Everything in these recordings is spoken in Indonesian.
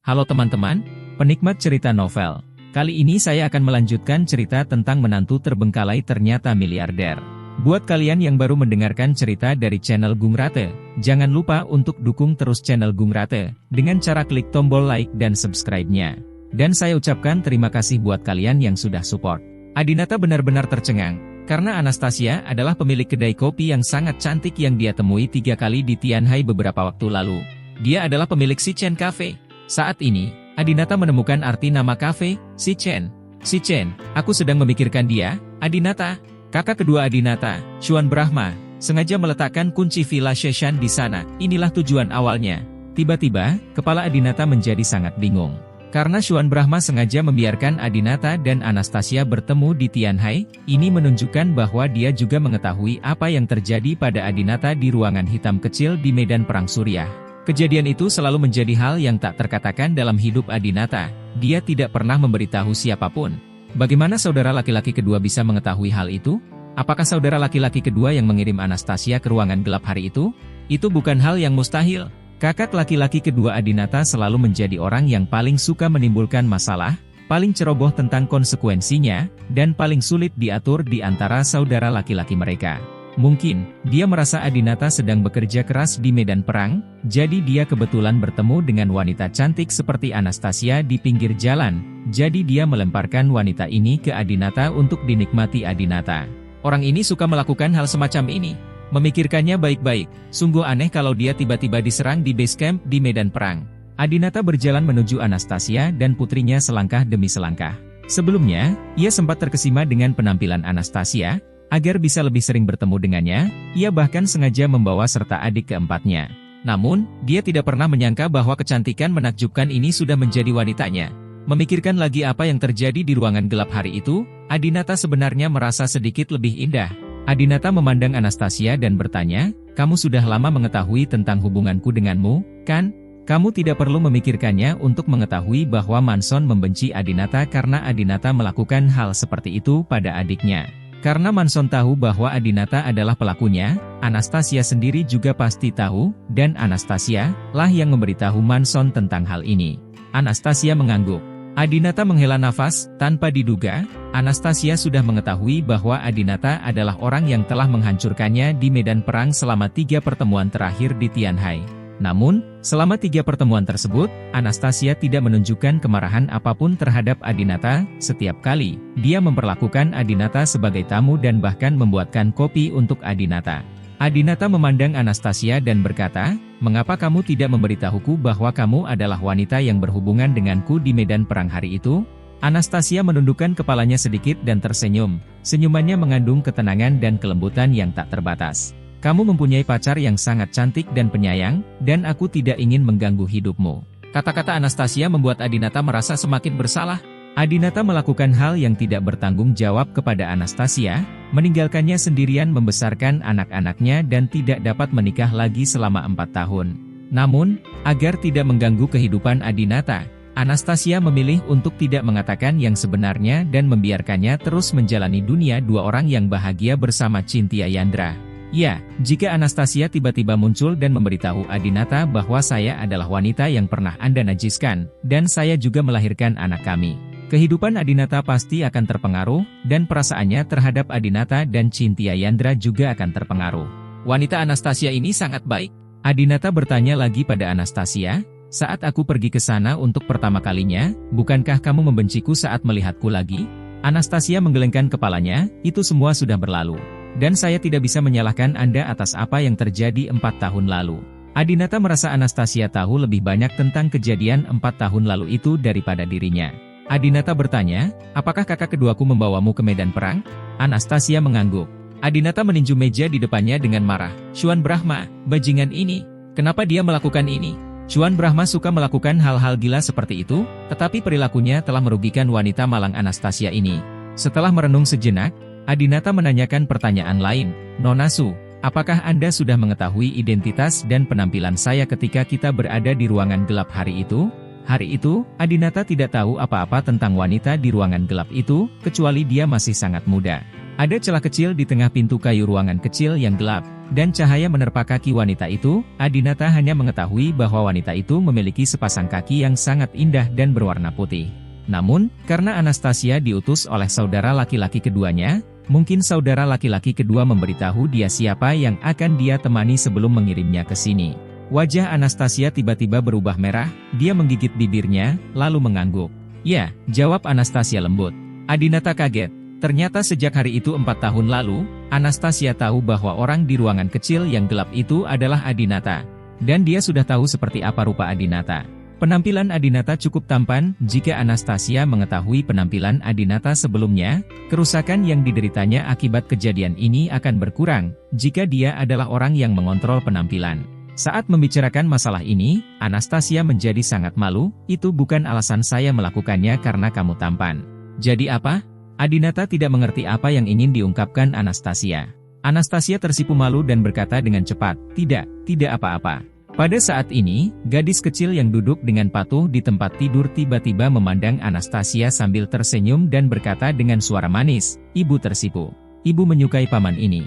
Halo teman-teman, penikmat cerita novel. Kali ini saya akan melanjutkan cerita tentang menantu terbengkalai ternyata miliarder. Buat kalian yang baru mendengarkan cerita dari channel Gung Rate, jangan lupa untuk dukung terus channel Gung Rate dengan cara klik tombol like dan subscribe-nya. Dan saya ucapkan terima kasih buat kalian yang sudah support. Adinata benar-benar tercengang, karena Anastasia adalah pemilik kedai kopi yang sangat cantik yang dia temui 3 kali di Tianhai beberapa waktu lalu. Dia adalah pemilik Si Chen Cafe. Saat ini, Adinata menemukan arti nama kafe, Si Chen. Si Chen, aku sedang memikirkan dia, Adinata. Kakak kedua Adinata, Xuan Brahma, sengaja meletakkan kunci Villa Sheshan di sana. Inilah tujuan awalnya. Tiba-tiba, kepala Adinata menjadi sangat bingung. Karena Xuan Brahma sengaja membiarkan Adinata dan Anastasia bertemu di Tianhai, ini menunjukkan bahwa dia juga mengetahui apa yang terjadi pada Adinata di ruangan hitam kecil di medan perang Suriah. Kejadian itu selalu menjadi hal yang tak terkatakan dalam hidup Adinata. Dia tidak pernah memberitahu siapapun. Bagaimana saudara laki-laki kedua bisa mengetahui hal itu? Apakah saudara laki-laki kedua yang mengirim Anastasia ke ruangan gelap hari itu? Itu bukan hal yang mustahil. Kakak laki-laki kedua Adinata selalu menjadi orang yang paling suka menimbulkan masalah, paling ceroboh tentang konsekuensinya, dan paling sulit diatur di antara saudara laki-laki mereka. Mungkin, dia merasa Adinata sedang bekerja keras di medan perang, jadi dia kebetulan bertemu dengan wanita cantik seperti Anastasia di pinggir jalan, jadi dia melemparkan wanita ini ke Adinata untuk dinikmati Adinata. Orang ini suka melakukan hal semacam ini. Memikirkannya baik-baik, sungguh aneh kalau dia tiba-tiba diserang di base camp di medan perang. Adinata berjalan menuju Anastasia dan putrinya selangkah demi selangkah. Sebelumnya, ia sempat terkesima dengan penampilan Anastasia. Agar bisa lebih sering bertemu dengannya, ia bahkan sengaja membawa serta adik keempatnya. Namun, dia tidak pernah menyangka bahwa kecantikan menakjubkan ini sudah menjadi wanitanya. Memikirkan lagi apa yang terjadi di ruangan gelap hari itu, Adinata sebenarnya merasa sedikit lebih indah. Adinata memandang Anastasia dan bertanya, "Kamu sudah lama mengetahui tentang hubunganku denganmu, kan? Kamu tidak perlu memikirkannya untuk mengetahui bahwa Manson membenci Adinata karena Adinata melakukan hal seperti itu pada adiknya." Karena Manson tahu bahwa Adinata adalah pelakunya, Anastasia sendiri juga pasti tahu, dan Anastasia lah yang memberitahu Manson tentang hal ini. Anastasia mengangguk. Adinata menghela nafas, tanpa diduga, Anastasia sudah mengetahui bahwa Adinata adalah orang yang telah menghancurkannya di medan perang selama 3 pertemuan terakhir di Tianhai. Namun, selama 3 pertemuan tersebut, Anastasia tidak menunjukkan kemarahan apapun terhadap Adinata. Setiap kali, dia memperlakukan Adinata sebagai tamu dan bahkan membuatkan kopi untuk Adinata. Adinata memandang Anastasia dan berkata, "Mengapa kamu tidak memberitahuku bahwa kamu adalah wanita yang berhubungan denganku di medan perang hari itu?" Anastasia menundukkan kepalanya sedikit dan tersenyum. Senyumannya mengandung ketenangan dan kelembutan yang tak terbatas. "Kamu mempunyai pacar yang sangat cantik dan penyayang, dan aku tidak ingin mengganggu hidupmu." Kata-kata Anastasia membuat Adinata merasa semakin bersalah. Adinata melakukan hal yang tidak bertanggung jawab kepada Anastasia, meninggalkannya sendirian membesarkan anak-anaknya dan tidak dapat menikah lagi selama 4 tahun. Namun, agar tidak mengganggu kehidupan Adinata, Anastasia memilih untuk tidak mengatakan yang sebenarnya dan membiarkannya terus menjalani dunia 2 orang yang bahagia bersama Cynthia Yandra. Ya, jika Anastasia tiba-tiba muncul dan memberitahu Adinata bahwa saya adalah wanita yang pernah Anda najiskan, dan saya juga melahirkan anak kami, kehidupan Adinata pasti akan terpengaruh, dan perasaannya terhadap Adinata dan Cynthia Yandra juga akan terpengaruh. Wanita Anastasia ini sangat baik. Adinata bertanya lagi pada Anastasia, "Saat aku pergi ke sana untuk pertama kalinya, bukankah kamu membenciku saat melihatku lagi?" Anastasia menggelengkan kepalanya, "Itu semua sudah berlalu. Dan saya tidak bisa menyalahkan Anda atas apa yang terjadi 4 tahun lalu." Adinata merasa Anastasia tahu lebih banyak tentang kejadian 4 tahun lalu itu daripada dirinya. Adinata bertanya, "Apakah kakak keduaku membawamu ke medan perang?" Anastasia mengangguk. Adinata meninju meja di depannya dengan marah. "Xuan Brahma, bajingan ini. Kenapa dia melakukan ini?" Xuan Brahma suka melakukan hal-hal gila seperti itu, tetapi perilakunya telah merugikan wanita malang Anastasia ini. Setelah merenung sejenak, Adinata menanyakan pertanyaan lain, "Nona Su, apakah Anda sudah mengetahui identitas dan penampilan saya ketika kita berada di ruangan gelap hari itu?" Hari itu, Adinata tidak tahu apa-apa tentang wanita di ruangan gelap itu, kecuali dia masih sangat muda. Ada celah kecil di tengah pintu kayu ruangan kecil yang gelap, dan cahaya menerpa kaki wanita itu. Adinata hanya mengetahui bahwa wanita itu memiliki sepasang kaki yang sangat indah dan berwarna putih. Namun, karena Anastasia diutus oleh saudara laki-laki keduanya, mungkin saudara laki-laki kedua memberitahu dia siapa yang akan dia temani sebelum mengirimnya ke sini. Wajah Anastasia tiba-tiba berubah merah, dia menggigit bibirnya, lalu mengangguk. "Ya," jawab Anastasia lembut. Adinata kaget. Ternyata sejak hari itu 4 tahun lalu, Anastasia tahu bahwa orang di ruangan kecil yang gelap itu adalah Adinata. Dan dia sudah tahu seperti apa rupa Adinata. Penampilan Adinata cukup tampan. Jika Anastasia mengetahui penampilan Adinata sebelumnya, kerusakan yang dideritanya akibat kejadian ini akan berkurang, jika dia adalah orang yang mengontrol penampilan. Saat membicarakan masalah ini, Anastasia menjadi sangat malu. "Itu bukan alasan saya melakukannya karena kamu tampan." "Jadi apa?" Adinata tidak mengerti apa yang ingin diungkapkan Anastasia. Anastasia tersipu malu dan berkata dengan cepat, Tidak apa-apa." Pada saat ini, gadis kecil yang duduk dengan patuh di tempat tidur tiba-tiba memandang Anastasia sambil tersenyum dan berkata dengan suara manis, "Ibu tersipu. Ibu menyukai paman ini."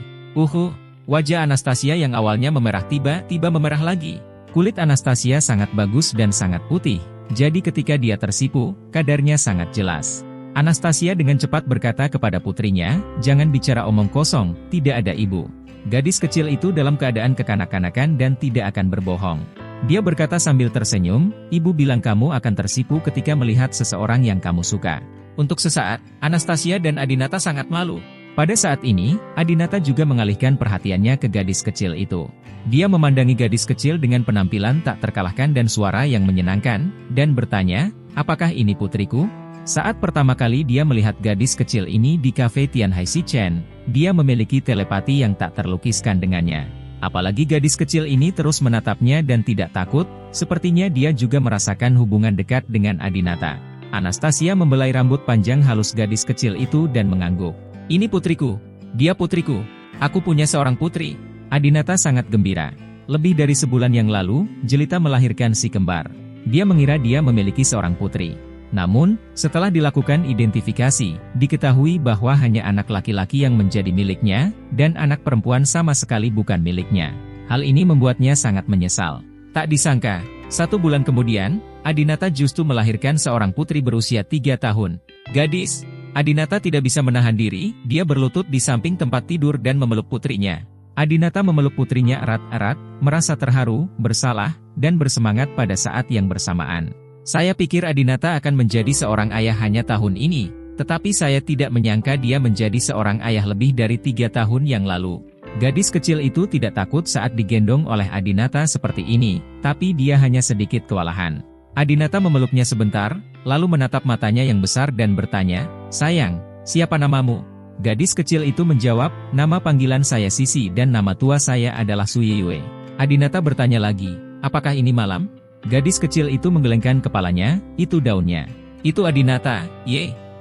Wajah Anastasia yang awalnya memerah tiba-tiba memerah lagi. Kulit Anastasia sangat bagus dan sangat putih, jadi ketika dia tersipu, kadarnya sangat jelas. Anastasia dengan cepat berkata kepada putrinya, "Jangan bicara omong kosong, tidak ada ibu." Gadis kecil itu dalam keadaan kekanak-kanakan dan tidak akan berbohong. Dia berkata sambil tersenyum, "Ibu bilang kamu akan tersipu ketika melihat seseorang yang kamu suka." Untuk sesaat, Anastasia dan Adinata sangat malu. Pada saat ini, Adinata juga mengalihkan perhatiannya ke gadis kecil itu. Dia memandangi gadis kecil dengan penampilan tak terkalahkan dan suara yang menyenangkan, dan bertanya, "Apakah ini putriku?" Saat pertama kali dia melihat gadis kecil ini di kafe Tianhai Shichen, dia memiliki telepati yang tak terlukiskan dengannya. Apalagi gadis kecil ini terus menatapnya dan tidak takut, sepertinya dia juga merasakan hubungan dekat dengan Adinata. Anastasia membelai rambut panjang halus gadis kecil itu dan mengangguk. "Ini putriku. Dia putriku. Aku punya seorang putri." Adinata sangat gembira. Lebih dari sebulan yang lalu, Jelita melahirkan si kembar. Dia mengira dia memiliki seorang putri. Namun, setelah dilakukan identifikasi, diketahui bahwa hanya anak laki-laki yang menjadi miliknya, dan anak perempuan sama sekali bukan miliknya. Hal ini membuatnya sangat menyesal. Tak disangka, 1 bulan kemudian, Adinata justru melahirkan seorang putri berusia 3 tahun. Gadis. Adinata tidak bisa menahan diri, dia berlutut di samping tempat tidur dan memeluk putrinya. Adinata memeluk putrinya erat-erat, merasa terharu, bersalah, dan bersemangat pada saat yang bersamaan. "Saya pikir Adinata akan menjadi seorang ayah hanya tahun ini, tetapi saya tidak menyangka dia menjadi seorang ayah lebih dari 3 tahun yang lalu." Gadis kecil itu tidak takut saat digendong oleh Adinata seperti ini, tapi dia hanya sedikit kewalahan. Adinata memeluknya sebentar, lalu menatap matanya yang besar dan bertanya, "Sayang, siapa namamu?" Gadis kecil itu menjawab, "Nama panggilan saya Sisi dan nama tua saya adalah Suyeyue." Adinata bertanya lagi, "Apakah ini malam?" Gadis kecil itu menggelengkan kepalanya, "Itu daunnya." "Itu Adinata,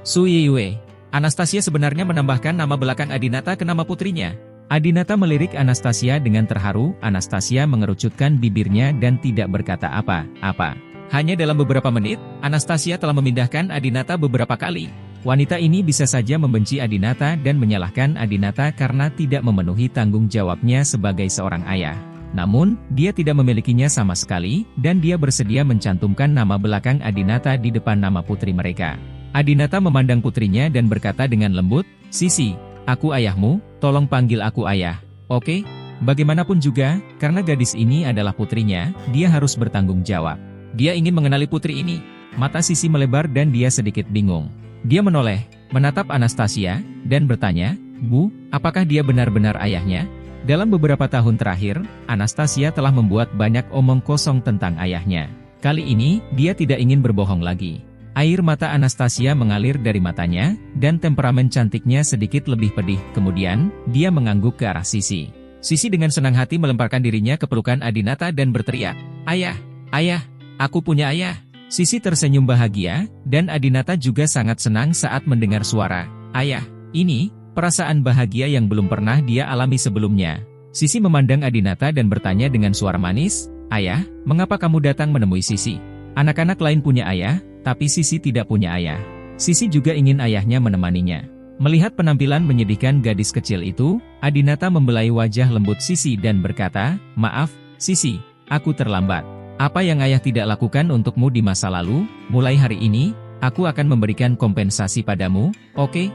Suyeyue." Anastasia sebenarnya menambahkan nama belakang Adinata ke nama putrinya. Adinata melirik Anastasia dengan terharu. Anastasia mengerucutkan bibirnya dan tidak berkata apa-apa. Hanya dalam beberapa menit, Anastasia telah memindahkan Adinata beberapa kali. Wanita ini bisa saja membenci Adinata dan menyalahkan Adinata karena tidak memenuhi tanggung jawabnya sebagai seorang ayah. Namun, dia tidak memilikinya sama sekali, dan dia bersedia mencantumkan nama belakang Adinata di depan nama putri mereka. Adinata memandang putrinya dan berkata dengan lembut, "Sisi, aku ayahmu, tolong panggil aku ayah, oke?" Bagaimanapun juga, karena gadis ini adalah putrinya, dia harus bertanggung jawab. Dia ingin mengenali putri ini. Mata Sisi melebar dan dia sedikit bingung. Dia menoleh, menatap Anastasia, dan bertanya, "Bu, apakah dia benar-benar ayahnya?" Dalam beberapa tahun terakhir, Anastasia telah membuat banyak omong kosong tentang ayahnya. Kali ini, dia tidak ingin berbohong lagi. Air mata Anastasia mengalir dari matanya, dan temperamen cantiknya sedikit lebih pedih. Kemudian, dia mengangguk ke arah Sisi. Sisi dengan senang hati melemparkan dirinya ke pelukan Adinata dan berteriak, "Ayah, ayah! Aku punya ayah." Sisi tersenyum bahagia, dan Adinata juga sangat senang saat mendengar suara "ayah" ini, perasaan bahagia yang belum pernah dia alami sebelumnya. Sisi memandang Adinata dan bertanya dengan suara manis, "Ayah, mengapa kamu datang menemui Sisi?" Anak-anak lain punya ayah, tapi Sisi tidak punya ayah. Sisi juga ingin ayahnya menemaninya. Melihat penampilan menyedihkan gadis kecil itu, Adinata membelai wajah lembut Sisi dan berkata, "Maaf, Sisi, aku terlambat. Apa yang ayah tidak lakukan untukmu di masa lalu, mulai hari ini, aku akan memberikan kompensasi padamu, oke?"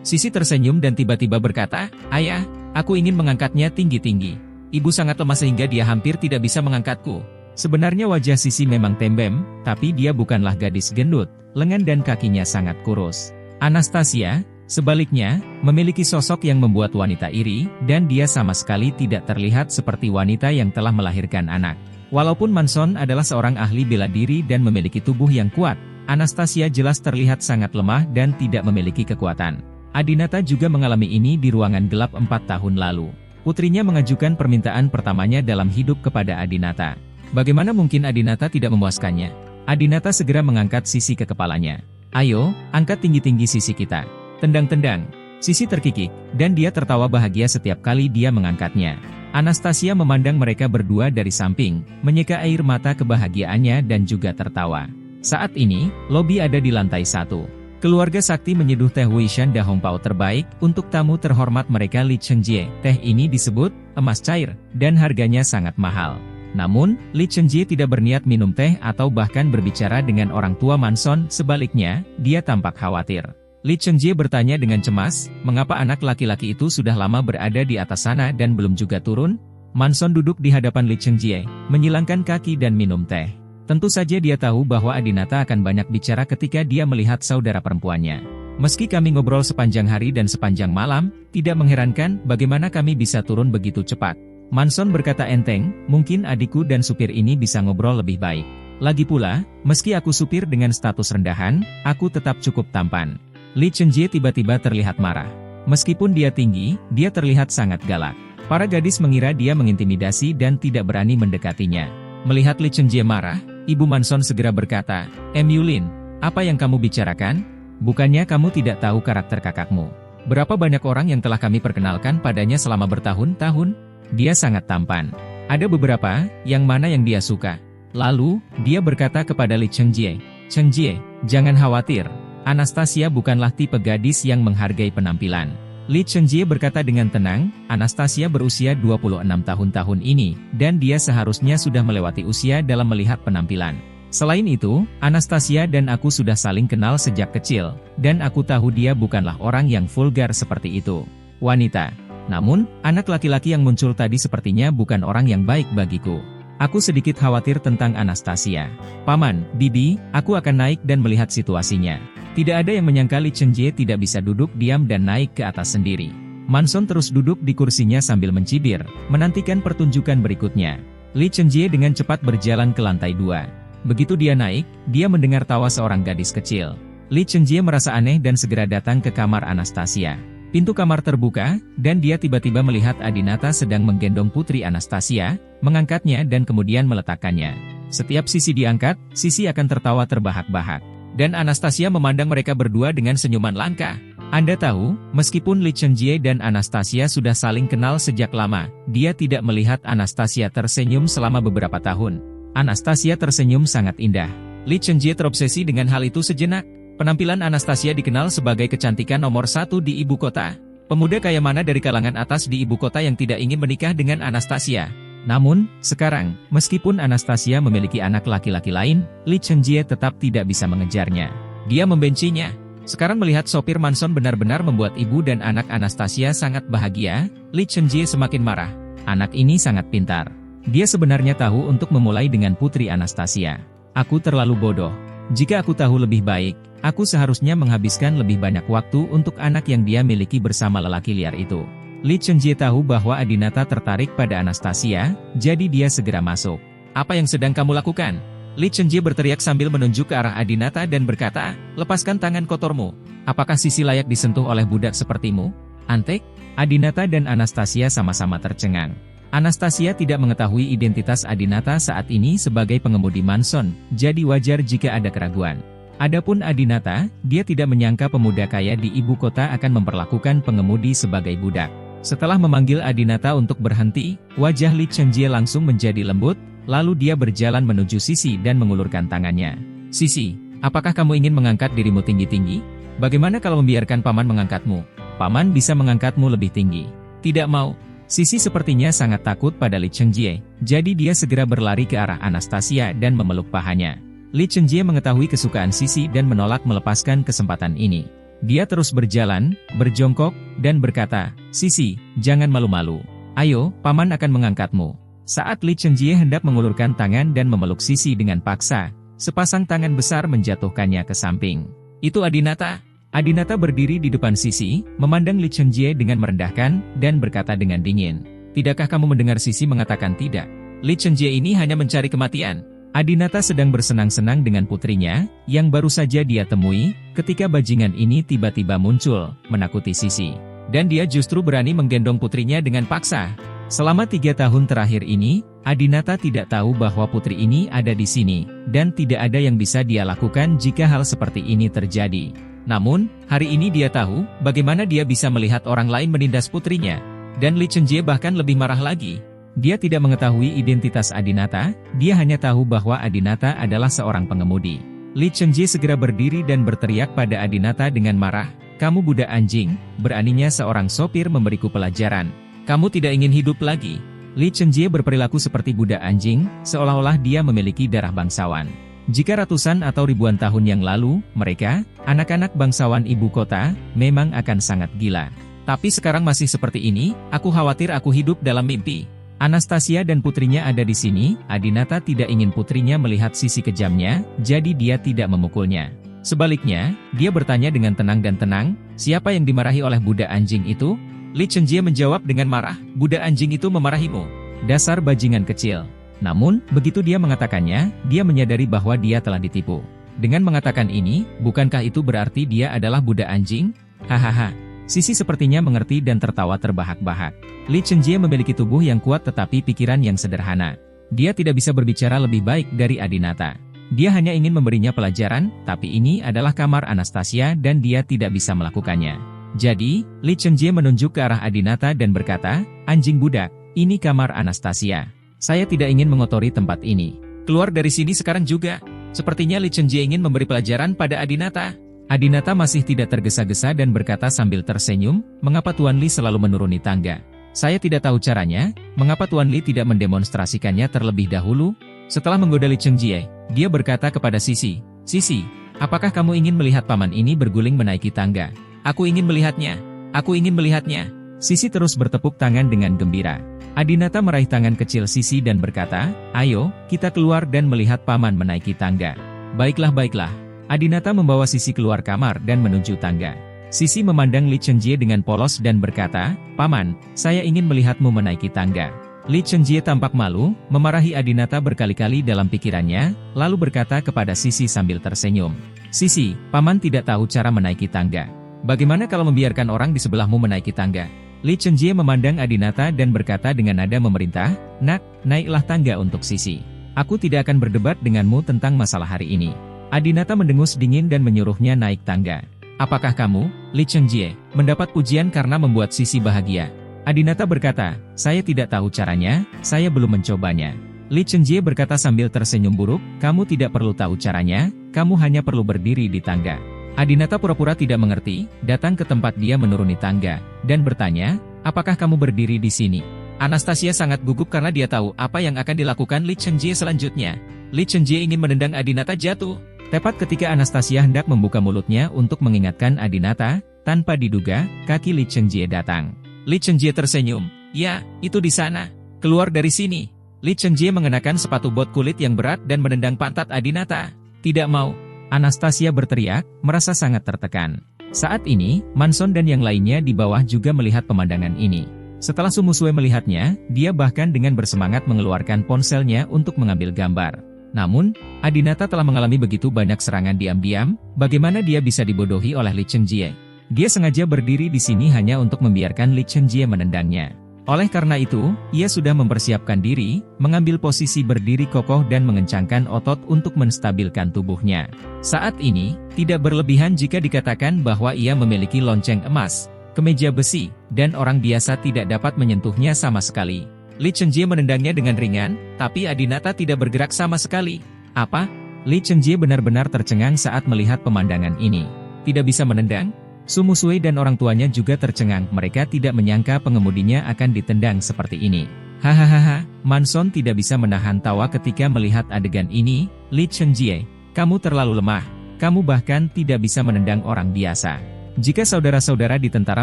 Sisi tersenyum dan tiba-tiba berkata, "Ayah, aku ingin mengangkatnya tinggi-tinggi. Ibu sangat lemah sehingga dia hampir tidak bisa mengangkatku." Sebenarnya wajah Sisi memang tembem, tapi dia bukanlah gadis gendut, lengan dan kakinya sangat kurus. Anastasia, sebaliknya, memiliki sosok yang membuat wanita iri, dan dia sama sekali tidak terlihat seperti wanita yang telah melahirkan anak. Walaupun Manson adalah seorang ahli bela diri dan memiliki tubuh yang kuat, Anastasia jelas terlihat sangat lemah dan tidak memiliki kekuatan. Adinata juga mengalami ini di ruangan gelap 4 tahun lalu. Putrinya mengajukan permintaan pertamanya dalam hidup kepada Adinata. Bagaimana mungkin Adinata tidak memuaskannya? Adinata segera mengangkat Sisi ke kepalanya. "Ayo, angkat tinggi-tinggi Sisi kita." Tendang-tendang. Sisi terkikik, dan dia tertawa bahagia setiap kali dia mengangkatnya. Anastasia memandang mereka berdua dari samping, menyeka air mata kebahagiaannya dan juga tertawa. Saat ini, lobi ada di lantai 1. Keluarga sakti menyeduh teh Weishan da Hongpao terbaik untuk tamu terhormat mereka Li Chengjie. Teh ini disebut emas cair, dan harganya sangat mahal. Namun, Li Chengjie tidak berniat minum teh atau bahkan berbicara dengan orang tua Manson, sebaliknya, dia tampak khawatir. Li Chengjie bertanya dengan cemas, "Mengapa anak laki-laki itu sudah lama berada di atas sana dan belum juga turun?" Manson duduk di hadapan Li Chengjie, menyilangkan kaki dan minum teh. Tentu saja dia tahu bahwa Adinata akan banyak bicara ketika dia melihat saudara perempuannya. "Meski kami ngobrol sepanjang hari dan sepanjang malam, tidak mengherankan bagaimana kami bisa turun begitu cepat." Manson berkata enteng, "Mungkin adikku dan supir ini bisa ngobrol lebih baik. Lagi pula, meski aku supir dengan status rendahan, aku tetap cukup tampan." Li Chengjie tiba-tiba terlihat marah. Meskipun dia tinggi, dia terlihat sangat galak. Para gadis mengira dia mengintimidasi dan tidak berani mendekatinya. Melihat Li Chengjie marah, Ibu Manson segera berkata, "Yulin, apa yang kamu bicarakan? Bukannya kamu tidak tahu karakter kakakmu? Berapa banyak orang yang telah kami perkenalkan padanya selama bertahun-tahun? Dia sangat tampan. Ada beberapa, yang mana yang dia suka." Lalu, dia berkata kepada Li Chengjie, "Chengjie, jangan khawatir. Anastasia bukanlah tipe gadis yang menghargai penampilan." Li Chengjie berkata dengan tenang, "Anastasia berusia 26 tahun ini, dan dia seharusnya sudah melewati usia dalam melihat penampilan. Selain itu, Anastasia dan aku sudah saling kenal sejak kecil, dan aku tahu dia bukanlah orang yang vulgar seperti itu. Wanita. Namun, anak laki-laki yang muncul tadi sepertinya bukan orang yang baik bagiku. Aku sedikit khawatir tentang Anastasia. Paman, Bibi, aku akan naik dan melihat situasinya." Tidak ada yang menyangka Li Chengjie tidak bisa duduk diam dan naik ke atas sendiri. Manson terus duduk di kursinya sambil mencibir, menantikan pertunjukan berikutnya. Li Chengjie dengan cepat berjalan ke lantai 2. Begitu dia naik, dia mendengar tawa seorang gadis kecil. Li Chengjie merasa aneh dan segera datang ke kamar Anastasia. Pintu kamar terbuka, dan dia tiba-tiba melihat Adinata sedang menggendong putri Anastasia, mengangkatnya dan kemudian meletakkannya. Setiap Sisi diangkat, Sisi akan tertawa terbahak-bahak. Dan Anastasia memandang mereka berdua dengan senyuman langka. Anda tahu, meskipun Li Chengjie dan Anastasia sudah saling kenal sejak lama, dia tidak melihat Anastasia tersenyum selama beberapa tahun. Anastasia tersenyum sangat indah. Li Chengjie terobsesi dengan hal itu sejenak. Penampilan Anastasia dikenal sebagai kecantikan nomor 1 di ibu kota. Pemuda kaya mana dari kalangan atas di ibu kota yang tidak ingin menikah dengan Anastasia? Namun, sekarang, meskipun Anastasia memiliki anak laki-laki lain, Li Chengjie tetap tidak bisa mengejarnya. Dia membencinya. Sekarang melihat sopir Manson benar-benar membuat ibu dan anak Anastasia sangat bahagia, Li Chengjie semakin marah. Anak ini sangat pintar. Dia sebenarnya tahu untuk memulai dengan putri Anastasia. "Aku terlalu bodoh. Jika aku tahu lebih baik, aku seharusnya menghabiskan lebih banyak waktu untuk anak yang dia miliki bersama lelaki liar itu." Li Chengjie tahu bahwa Adinata tertarik pada Anastasia, jadi dia segera masuk. "Apa yang sedang kamu lakukan?" Li Chengjie berteriak sambil menunjuk ke arah Adinata dan berkata, "Lepaskan tangan kotormu. Apakah Sisi layak disentuh oleh budak sepertimu? Antek?" Adinata dan Anastasia sama-sama tercengang. Anastasia tidak mengetahui identitas Adinata saat ini sebagai pengemudi Manson, jadi wajar jika ada keraguan. Adapun Adinata, dia tidak menyangka pemuda kaya di ibu kota akan memperlakukan pengemudi sebagai budak. Setelah memanggil Adinata untuk berhenti, wajah Li Chengjie langsung menjadi lembut, lalu dia berjalan menuju Sisi dan mengulurkan tangannya. "Sisi, apakah kamu ingin mengangkat dirimu tinggi-tinggi?" Bagaimana kalau membiarkan paman mengangkatmu? Paman bisa mengangkatmu lebih tinggi. Tidak mau. Sisi sepertinya sangat takut pada Li Chengjie, jadi dia segera berlari ke arah Anastasia dan memeluk pahanya. Li Chengjie mengetahui kesukaan Sisi dan menolak melepaskan kesempatan ini. Dia terus berjalan, berjongkok, dan berkata, "Sisi, jangan malu-malu. Ayo, paman akan mengangkatmu." Saat Li Chengjie hendak mengulurkan tangan dan memeluk Sisi dengan paksa, sepasang tangan besar menjatuhkannya ke samping. "Itu Adinata." Adinata berdiri di depan Sisi, memandang Li Chengjie dengan merendahkan, dan berkata dengan dingin, "Tidakkah kamu mendengar Sisi mengatakan tidak? Li Chengjie ini hanya mencari kematian." Adinata sedang bersenang-senang dengan putrinya, yang baru saja dia temui, ketika bajingan ini tiba-tiba muncul, menakuti Sisi. Dan dia justru berani menggendong putrinya dengan paksa. Selama 3 tahun terakhir ini, Adinata tidak tahu bahwa putri ini ada di sini, dan tidak ada yang bisa dia lakukan jika hal seperti ini terjadi. Namun, hari ini dia tahu, bagaimana dia bisa melihat orang lain menindas putrinya. Dan Li Chengjie bahkan lebih marah lagi. Dia tidak mengetahui identitas Adinata, dia hanya tahu bahwa Adinata adalah seorang pengemudi. Li Chengjie segera berdiri dan berteriak pada Adinata dengan marah, "Kamu budak anjing, beraninya seorang sopir memberiku pelajaran. Kamu tidak ingin hidup lagi." Li Chengjie berperilaku seperti budak anjing, seolah-olah dia memiliki darah bangsawan. Jika ratusan atau ribuan tahun yang lalu, mereka, anak-anak bangsawan ibu kota, memang akan sangat gila. Tapi sekarang masih seperti ini, aku khawatir aku hidup dalam mimpi. Anastasia dan putrinya ada di sini, Adinata tidak ingin putrinya melihat sisi kejamnya, jadi dia tidak memukulnya. Sebaliknya, dia bertanya dengan tenang dan tenang, "Siapa yang dimarahi oleh budak anjing itu?" Li Chengjie menjawab dengan marah, "Budak anjing itu memarahimu. Dasar bajingan kecil." Namun, begitu dia mengatakannya, dia menyadari bahwa dia telah ditipu. Dengan mengatakan ini, bukankah itu berarti dia adalah budak anjing? Hahaha. Sisi sepertinya mengerti dan tertawa terbahak-bahak. Li Chengjie memiliki tubuh yang kuat tetapi pikiran yang sederhana. Dia tidak bisa berbicara lebih baik dari Adinata. Dia hanya ingin memberinya pelajaran, tapi ini adalah kamar Anastasia dan dia tidak bisa melakukannya. Jadi, Li Chengjie menunjuk ke arah Adinata dan berkata, "Anjing budak, ini kamar Anastasia. Saya tidak ingin mengotori tempat ini. Keluar dari sini sekarang juga." Sepertinya Li Chengjie ingin memberi pelajaran pada Adinata. Adinata masih tidak tergesa-gesa dan berkata sambil tersenyum, "Mengapa Tuan Li selalu menuruni tangga? Saya tidak tahu caranya, mengapa Tuan Li tidak mendemonstrasikannya terlebih dahulu?" Setelah menggoda Li Chengjie, dia berkata kepada Sisi, "Sisi, apakah kamu ingin melihat paman ini berguling menaiki tangga?" "Aku ingin melihatnya. Aku ingin melihatnya." Sisi terus bertepuk tangan dengan gembira. Adinata meraih tangan kecil Sisi dan berkata, "Ayo, kita keluar dan melihat paman menaiki tangga." "Baiklah, baiklah." Adinata membawa Sisi keluar kamar dan menuju tangga. Sisi memandang Li Chengjie dengan polos dan berkata, "Paman, saya ingin melihatmu menaiki tangga." Li Chengjie tampak malu, memarahi Adinata berkali-kali dalam pikirannya, lalu berkata kepada Sisi sambil tersenyum, "Sisi, paman tidak tahu cara menaiki tangga. Bagaimana kalau membiarkan orang di sebelahmu menaiki tangga?" Li Chengjie memandang Adinata dan berkata dengan nada memerintah, "Nak, naiklah tangga untuk Sisi. Aku tidak akan berdebat denganmu tentang masalah hari ini." Adinata mendengus dingin dan menyuruhnya naik tangga. "Apakah kamu, Li Chengjie, mendapat pujian karena membuat Sisi bahagia?" Adinata berkata, "Saya tidak tahu caranya, saya belum mencobanya." Li Chengjie berkata sambil tersenyum buruk, "Kamu tidak perlu tahu caranya, kamu hanya perlu berdiri di tangga." Adinata pura-pura tidak mengerti, datang ke tempat dia menuruni tangga, dan bertanya, "Apakah kamu berdiri di sini?" Anastasia sangat gugup karena dia tahu apa yang akan dilakukan Li Chengjie selanjutnya. Li Chengjie ingin menendang Adinata jatuh. Tepat ketika Anastasia hendak membuka mulutnya untuk mengingatkan Adinata, tanpa diduga, kaki Li Chengjie datang. Li Chengjie tersenyum, "Ya, itu di sana. Keluar dari sini." Li Chengjie mengenakan sepatu bot kulit yang berat dan menendang pantat Adinata. "Tidak mau." Anastasia berteriak, merasa sangat tertekan. Saat ini, Manson dan yang lainnya di bawah juga melihat pemandangan ini. Setelah Sumusue melihatnya, dia bahkan dengan bersemangat mengeluarkan ponselnya untuk mengambil gambar. Namun, Adinata telah mengalami begitu banyak serangan diam-diam, bagaimana dia bisa dibodohi oleh Li Chengjie? Dia sengaja berdiri di sini hanya untuk membiarkan Li Chengjie menendangnya. Oleh karena itu, ia sudah mempersiapkan diri, mengambil posisi berdiri kokoh dan mengencangkan otot untuk menstabilkan tubuhnya. Saat ini, tidak berlebihan jika dikatakan bahwa ia memiliki lonceng emas, kemeja besi, dan orang biasa tidak dapat menyentuhnya sama sekali. Li Chengjie menendangnya dengan ringan, tapi Adinata tidak bergerak sama sekali. "Apa?" Li Chengjie benar-benar tercengang saat melihat pemandangan ini. Tidak bisa menendang? Su Musui dan orang tuanya juga tercengang, mereka tidak menyangka pengemudinya akan ditendang seperti ini. Hahaha, Manson tidak bisa menahan tawa ketika melihat adegan ini. Li Chenjie, kamu terlalu lemah, kamu bahkan tidak bisa menendang orang biasa. Jika saudara-saudara di tentara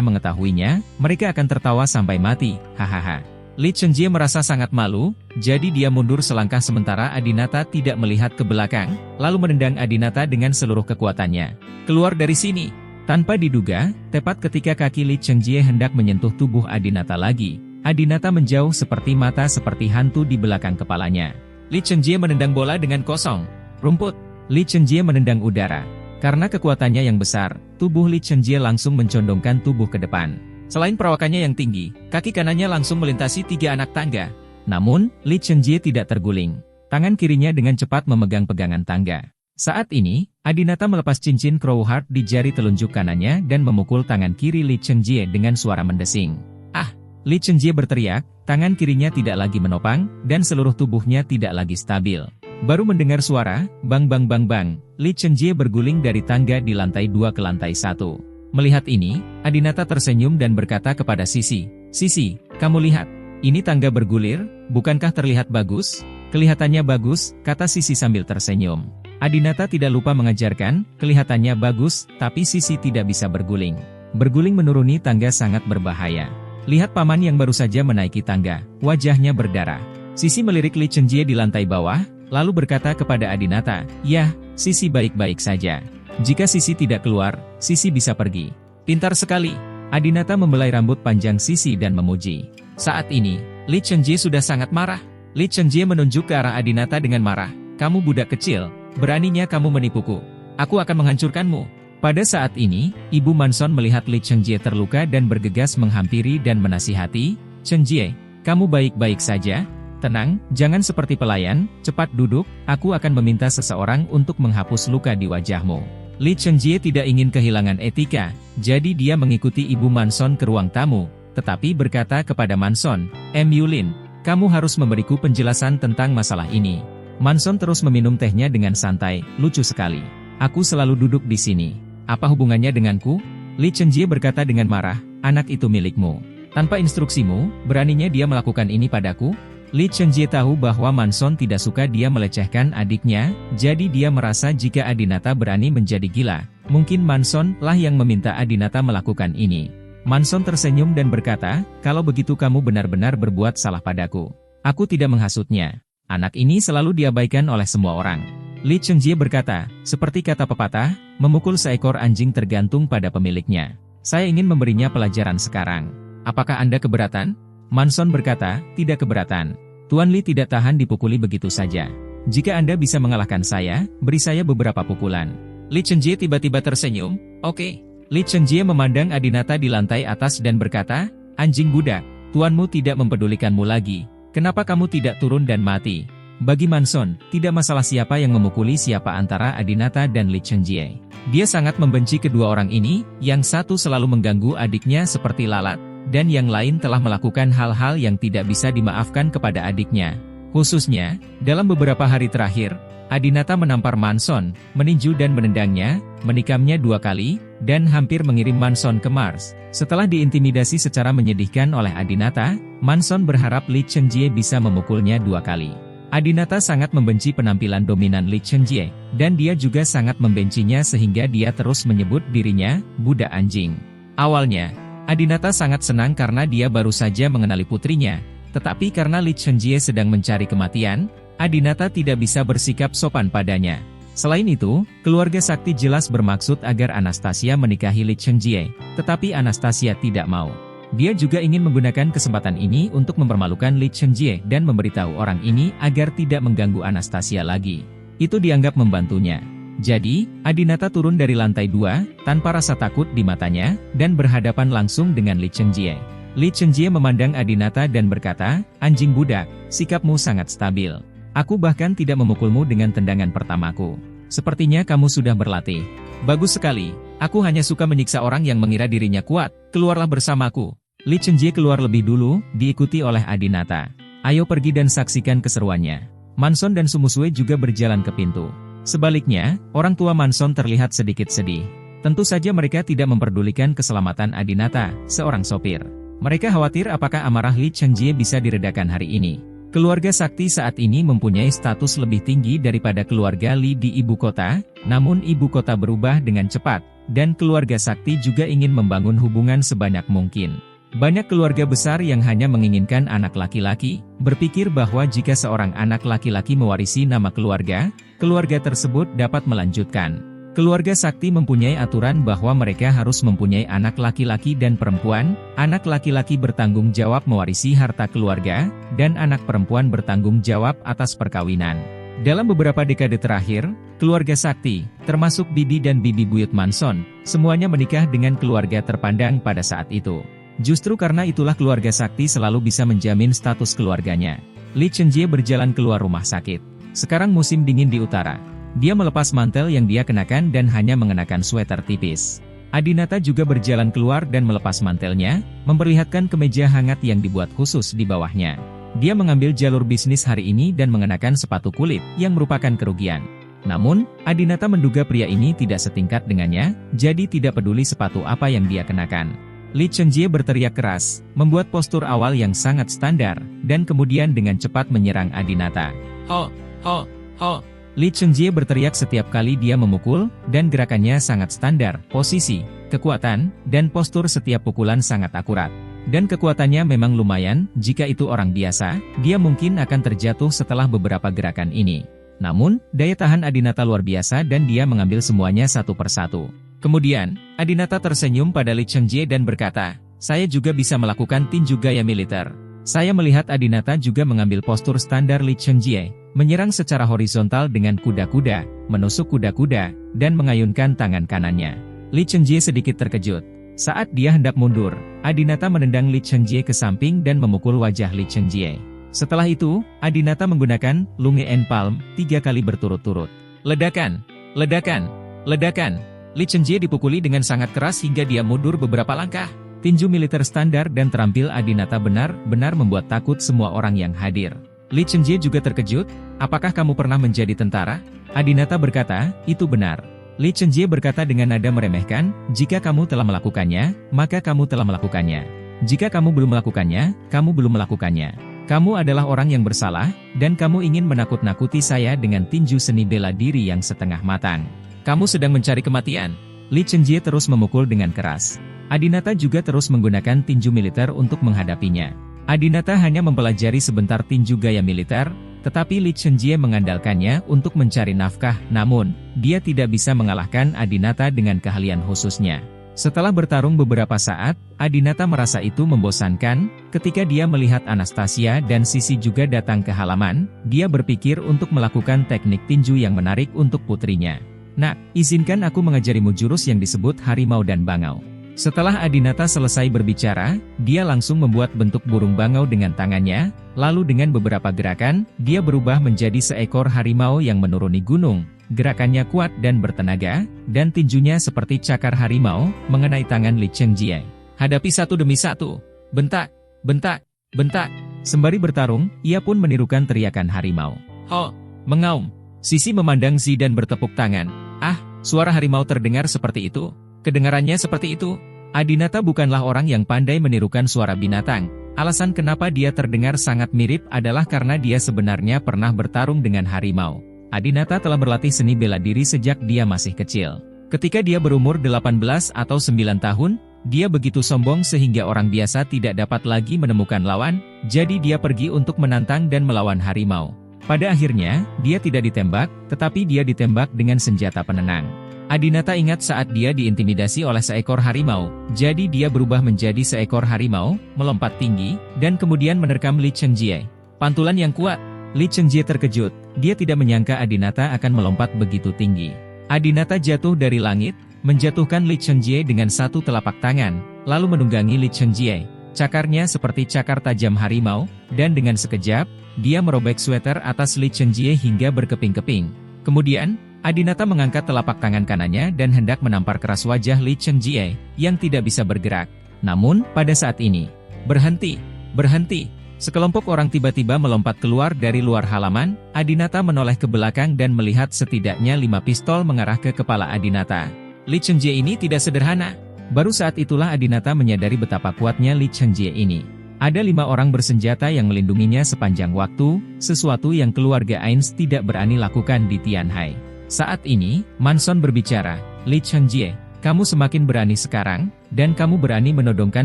mengetahuinya, mereka akan tertawa sampai mati, hahaha. Li Chenjie merasa sangat malu, jadi dia mundur selangkah sementara Adinata tidak melihat ke belakang, lalu menendang Adinata dengan seluruh kekuatannya. Keluar dari sini! Tanpa diduga, tepat ketika kaki Li Chenjie hendak menyentuh tubuh Adinata lagi, Adinata menjauh seperti mata seperti hantu di belakang kepalanya. Li Chenjie menendang bola dengan kosong. Rumput! Li Chenjie menendang udara. Karena kekuatannya yang besar, tubuh Li Chenjie langsung mencondongkan tubuh ke depan. Selain perawakannya yang tinggi, kaki kanannya langsung melintasi 3 anak tangga. Namun, Li Chenjie tidak terguling. Tangan kirinya dengan cepat memegang pegangan tangga. Saat ini, Adinata melepas cincin Crow Heart di jari telunjuk kanannya dan memukul tangan kiri Li Chenjie dengan suara mendesing. Ah! Li Chenjie berteriak, tangan kirinya tidak lagi menopang, dan seluruh tubuhnya tidak lagi stabil. Baru mendengar suara, bang bang bang bang, Li Chenjie berguling dari tangga di lantai 2 ke lantai 1. Melihat ini, Adinata tersenyum dan berkata kepada Sisi, "Sisi, kamu lihat, ini tangga bergulir, bukankah terlihat bagus?" "Kelihatannya bagus," kata Sisi sambil tersenyum. Adinata tidak lupa mengajarkan, kelihatannya bagus, tapi Sisi tidak bisa berguling. Berguling menuruni tangga sangat berbahaya. Lihat paman yang baru saja menaiki tangga, wajahnya berdarah. Sisi melirik Li Chenjie di lantai bawah, lalu berkata kepada Adinata, "Yah, Sisi baik-baik saja. Jika Sisi tidak keluar, Sisi bisa pergi." "Pintar sekali." Adinata membelai rambut panjang Sisi dan memuji. Saat ini, Li Chenjie sudah sangat marah. Li Chenjie menunjuk ke arah Adinata dengan marah. "Kamu budak kecil, beraninya kamu menipuku. Aku akan menghancurkanmu." Pada saat ini, Ibu Manson melihat Li Chenjie terluka dan bergegas menghampiri dan menasihati, "Chenjie, kamu baik-baik saja? Tenang, jangan seperti pelayan, cepat duduk, aku akan meminta seseorang untuk menghapus luka di wajahmu." Li Chenjie tidak ingin kehilangan etika, jadi dia mengikuti Ibu Manson ke ruang tamu, tetapi berkata kepada Manson, "Yulin, kamu harus memberiku penjelasan tentang masalah ini." Manson terus meminum tehnya dengan santai, "Lucu sekali. Aku selalu duduk di sini. Apa hubungannya denganku?" Li Chenjie berkata dengan marah, "Anak itu milikmu. Tanpa instruksimu, beraninya dia melakukan ini padaku?" Li Chenjie tahu bahwa Manson tidak suka dia melecehkan adiknya, jadi dia merasa jika Adinata berani menjadi gila, mungkin Manson lah yang meminta Adinata melakukan ini. Manson tersenyum dan berkata, "Kalau begitu kamu benar-benar berbuat salah padaku. Aku tidak menghasutnya. Anak ini selalu diabaikan oleh semua orang." Li Chenjie berkata, "Seperti kata pepatah, memukul seekor anjing tergantung pada pemiliknya. Saya ingin memberinya pelajaran sekarang. Apakah Anda keberatan?" Manson berkata, "Tidak keberatan. Tuan Li tidak tahan dipukuli begitu saja. Jika Anda bisa mengalahkan saya, beri saya beberapa pukulan." Li Chenjie tiba-tiba tersenyum, "Oke." Li Chenjie memandang Adinata di lantai atas dan berkata, "Anjing budak, tuanmu tidak mempedulikanmu lagi. Kenapa kamu tidak turun dan mati?" Bagi Manson, tidak masalah siapa yang memukuli siapa antara Adinata dan Li Chenjie. Dia sangat membenci kedua orang ini, yang satu selalu mengganggu adiknya seperti lalat, dan yang lain telah melakukan hal-hal yang tidak bisa dimaafkan kepada adiknya. Khususnya, dalam beberapa hari terakhir, Adinata menampar Manson, meninju dan menendangnya, menikamnya 2 kali, dan hampir mengirim Manson ke Mars. Setelah diintimidasi secara menyedihkan oleh Adinata, Manson berharap Li Chenjie bisa memukulnya 2 kali. Adinata sangat membenci penampilan dominan Li Chenjie, dan dia juga sangat membencinya sehingga dia terus menyebut dirinya, budak anjing. Awalnya, Adinata sangat senang karena dia baru saja mengenali putrinya, tetapi karena Li Chenjie sedang mencari kematian, Adinata tidak bisa bersikap sopan padanya. Selain itu, keluarga sakti jelas bermaksud agar Anastasia menikahi Li Chenjie, tetapi Anastasia tidak mau. Dia juga ingin menggunakan kesempatan ini untuk mempermalukan Li Chenjie dan memberitahu orang ini agar tidak mengganggu Anastasia lagi. Itu dianggap membantunya. Jadi, Adinata turun dari lantai 2, tanpa rasa takut di matanya, dan berhadapan langsung dengan Li Chenjie. Li Chenjie memandang Adinata dan berkata, "Anjing budak, sikapmu sangat stabil. Aku bahkan tidak memukulmu dengan tendangan pertamaku. Sepertinya kamu sudah berlatih. Bagus sekali, aku hanya suka menyiksa orang yang mengira dirinya kuat, keluarlah bersamaku." Li Chenjie keluar lebih dulu, diikuti oleh Adinata. "Ayo pergi dan saksikan keseruannya." Manson dan Su Musui juga berjalan ke pintu. Sebaliknya, orang tua Manson terlihat sedikit sedih. Tentu saja mereka tidak memperdulikan keselamatan Adinata, seorang sopir. Mereka khawatir apakah amarah Lee Cheng-jie bisa diredakan hari ini. Keluarga Sakti saat ini mempunyai status lebih tinggi daripada keluarga Lee di ibu kota, namun ibu kota berubah dengan cepat, dan keluarga Sakti juga ingin membangun hubungan sebanyak mungkin. Banyak keluarga besar yang hanya menginginkan anak laki-laki, berpikir bahwa jika seorang anak laki-laki mewarisi nama keluarga, keluarga tersebut dapat melanjutkan. Keluarga Sakti mempunyai aturan bahwa mereka harus mempunyai anak laki-laki dan perempuan, anak laki-laki bertanggung jawab mewarisi harta keluarga, dan anak perempuan bertanggung jawab atas perkawinan. Dalam beberapa dekade terakhir, keluarga Sakti, termasuk Bibi dan Bibi Buyut Manson, semuanya menikah dengan keluarga terpandang pada saat itu. Justru karena itulah keluarga Sakti selalu bisa menjamin status keluarganya. Lee Cheng-jie berjalan keluar rumah sakit. Sekarang musim dingin di utara. Dia melepas mantel yang dia kenakan dan hanya mengenakan sweater tipis. Adinata juga berjalan keluar dan melepas mantelnya, memperlihatkan kemeja hangat yang dibuat khusus di bawahnya. Dia mengambil jalur bisnis hari ini dan mengenakan sepatu kulit, yang merupakan kerugian. Namun, Adinata menduga pria ini tidak setingkat dengannya, jadi tidak peduli sepatu apa yang dia kenakan. Lee Cheng-jie berteriak keras, membuat postur awal yang sangat standar, dan kemudian dengan cepat menyerang Adinata. Ho, ho, ho. Lee Cheng-jie berteriak setiap kali dia memukul, dan gerakannya sangat standar, posisi, kekuatan, dan postur setiap pukulan sangat akurat. Dan kekuatannya memang lumayan, jika itu orang biasa, dia mungkin akan terjatuh setelah beberapa gerakan ini. Namun, daya tahan Adinata luar biasa dan dia mengambil semuanya satu persatu. Kemudian, Adinata tersenyum pada Lee Cheng-jie dan berkata, "Saya juga bisa melakukan tinju gaya militer." Saya melihat Adinata juga mengambil postur standar Lee Cheng-jie, menyerang secara horizontal dengan kuda-kuda, menusuk kuda-kuda, dan mengayunkan tangan kanannya. Lee Cheng-jie sedikit terkejut. Saat dia hendak mundur, Adinata menendang Lee Cheng-jie ke samping dan memukul wajah Lee Cheng-jie. Setelah itu, Adinata menggunakan Lunge and Palm 3 kali berturut-turut. Ledakan, ledakan, ledakan. Lee Cheng-jie dipukuli dengan sangat keras hingga dia mundur beberapa langkah. Tinju militer standar dan terampil Adinata benar-benar membuat takut semua orang yang hadir. Lee Cheng-jie juga terkejut, "Apakah kamu pernah menjadi tentara?" Adinata berkata, "Itu benar." Lee Cheng-jie berkata dengan nada meremehkan, "Jika kamu telah melakukannya, maka kamu telah melakukannya. Jika kamu belum melakukannya, kamu belum melakukannya. Kamu adalah orang yang bersalah, dan kamu ingin menakut-nakuti saya dengan tinju seni bela diri yang setengah matang. Kamu sedang mencari kematian." Lee Cheng-jie terus memukul dengan keras. Adinata juga terus menggunakan tinju militer untuk menghadapinya. Adinata hanya mempelajari sebentar tinju gaya militer, tetapi Lee Cheng-jie mengandalkannya untuk mencari nafkah, namun, dia tidak bisa mengalahkan Adinata dengan keahlian khususnya. Setelah bertarung beberapa saat, Adinata merasa itu membosankan. Ketika dia melihat Anastasia dan Sisi juga datang ke halaman, dia berpikir untuk melakukan teknik tinju yang menarik untuk putrinya. "Nak, izinkan aku mengajarimu jurus yang disebut harimau dan bangau." Setelah Adinata selesai berbicara, dia langsung membuat bentuk burung bangau dengan tangannya, lalu dengan beberapa gerakan, dia berubah menjadi seekor harimau yang menuruni gunung. Gerakannya kuat dan bertenaga, dan tinjunya seperti cakar harimau, mengenai tangan Lee Cheng-jie. "Hadapi satu demi satu. Bentak, bentak, bentak." Sembari bertarung, ia pun menirukan teriakan harimau. "Ho, mengaum." Sisi memandang Zi dan bertepuk tangan. "Ah, suara harimau terdengar seperti itu. Kedengarannya seperti itu." Adinata bukanlah orang yang pandai menirukan suara binatang. Alasan kenapa dia terdengar sangat mirip adalah karena dia sebenarnya pernah bertarung dengan harimau. Adinata telah berlatih seni bela diri sejak dia masih kecil. Ketika dia berumur 18 atau 9 tahun, dia begitu sombong sehingga orang biasa tidak dapat lagi menemukan lawan, jadi dia pergi untuk menantang dan melawan harimau. Pada akhirnya, dia tidak ditembak, tetapi dia ditembak dengan senjata penenang. Adinata ingat saat dia diintimidasi oleh seekor harimau, jadi dia berubah menjadi seekor harimau, melompat tinggi, dan kemudian menerkam Lee Cheng-jie. Pantulan yang kuat. Lee Cheng-jie terkejut, dia tidak menyangka Adinata akan melompat begitu tinggi. Adinata jatuh dari langit, menjatuhkan Lee Cheng-jie dengan satu telapak tangan, lalu menunggangi Lee Cheng-jie. Cakarnya seperti cakar tajam harimau, dan dengan sekejap, dia merobek sweater atas Lee Cheng-jie hingga berkeping-keping. Kemudian, Adinata mengangkat telapak tangan kanannya dan hendak menampar keras wajah Lee Cheng-jie, yang tidak bisa bergerak. Namun, pada saat ini, "Berhenti! Berhenti!" Sekelompok orang tiba-tiba melompat keluar dari luar halaman. Adinata menoleh ke belakang dan melihat setidaknya 5 pistol mengarah ke kepala Adinata. Li Chengjie ini tidak sederhana. Baru saat itulah Adinata menyadari betapa kuatnya Li Chengjie ini. Ada 5 orang bersenjata yang melindunginya sepanjang waktu, sesuatu yang keluarga Ains tidak berani lakukan di Tianhai. Saat ini, Manson berbicara, Li Chengjie, kamu semakin berani sekarang, dan kamu berani menodongkan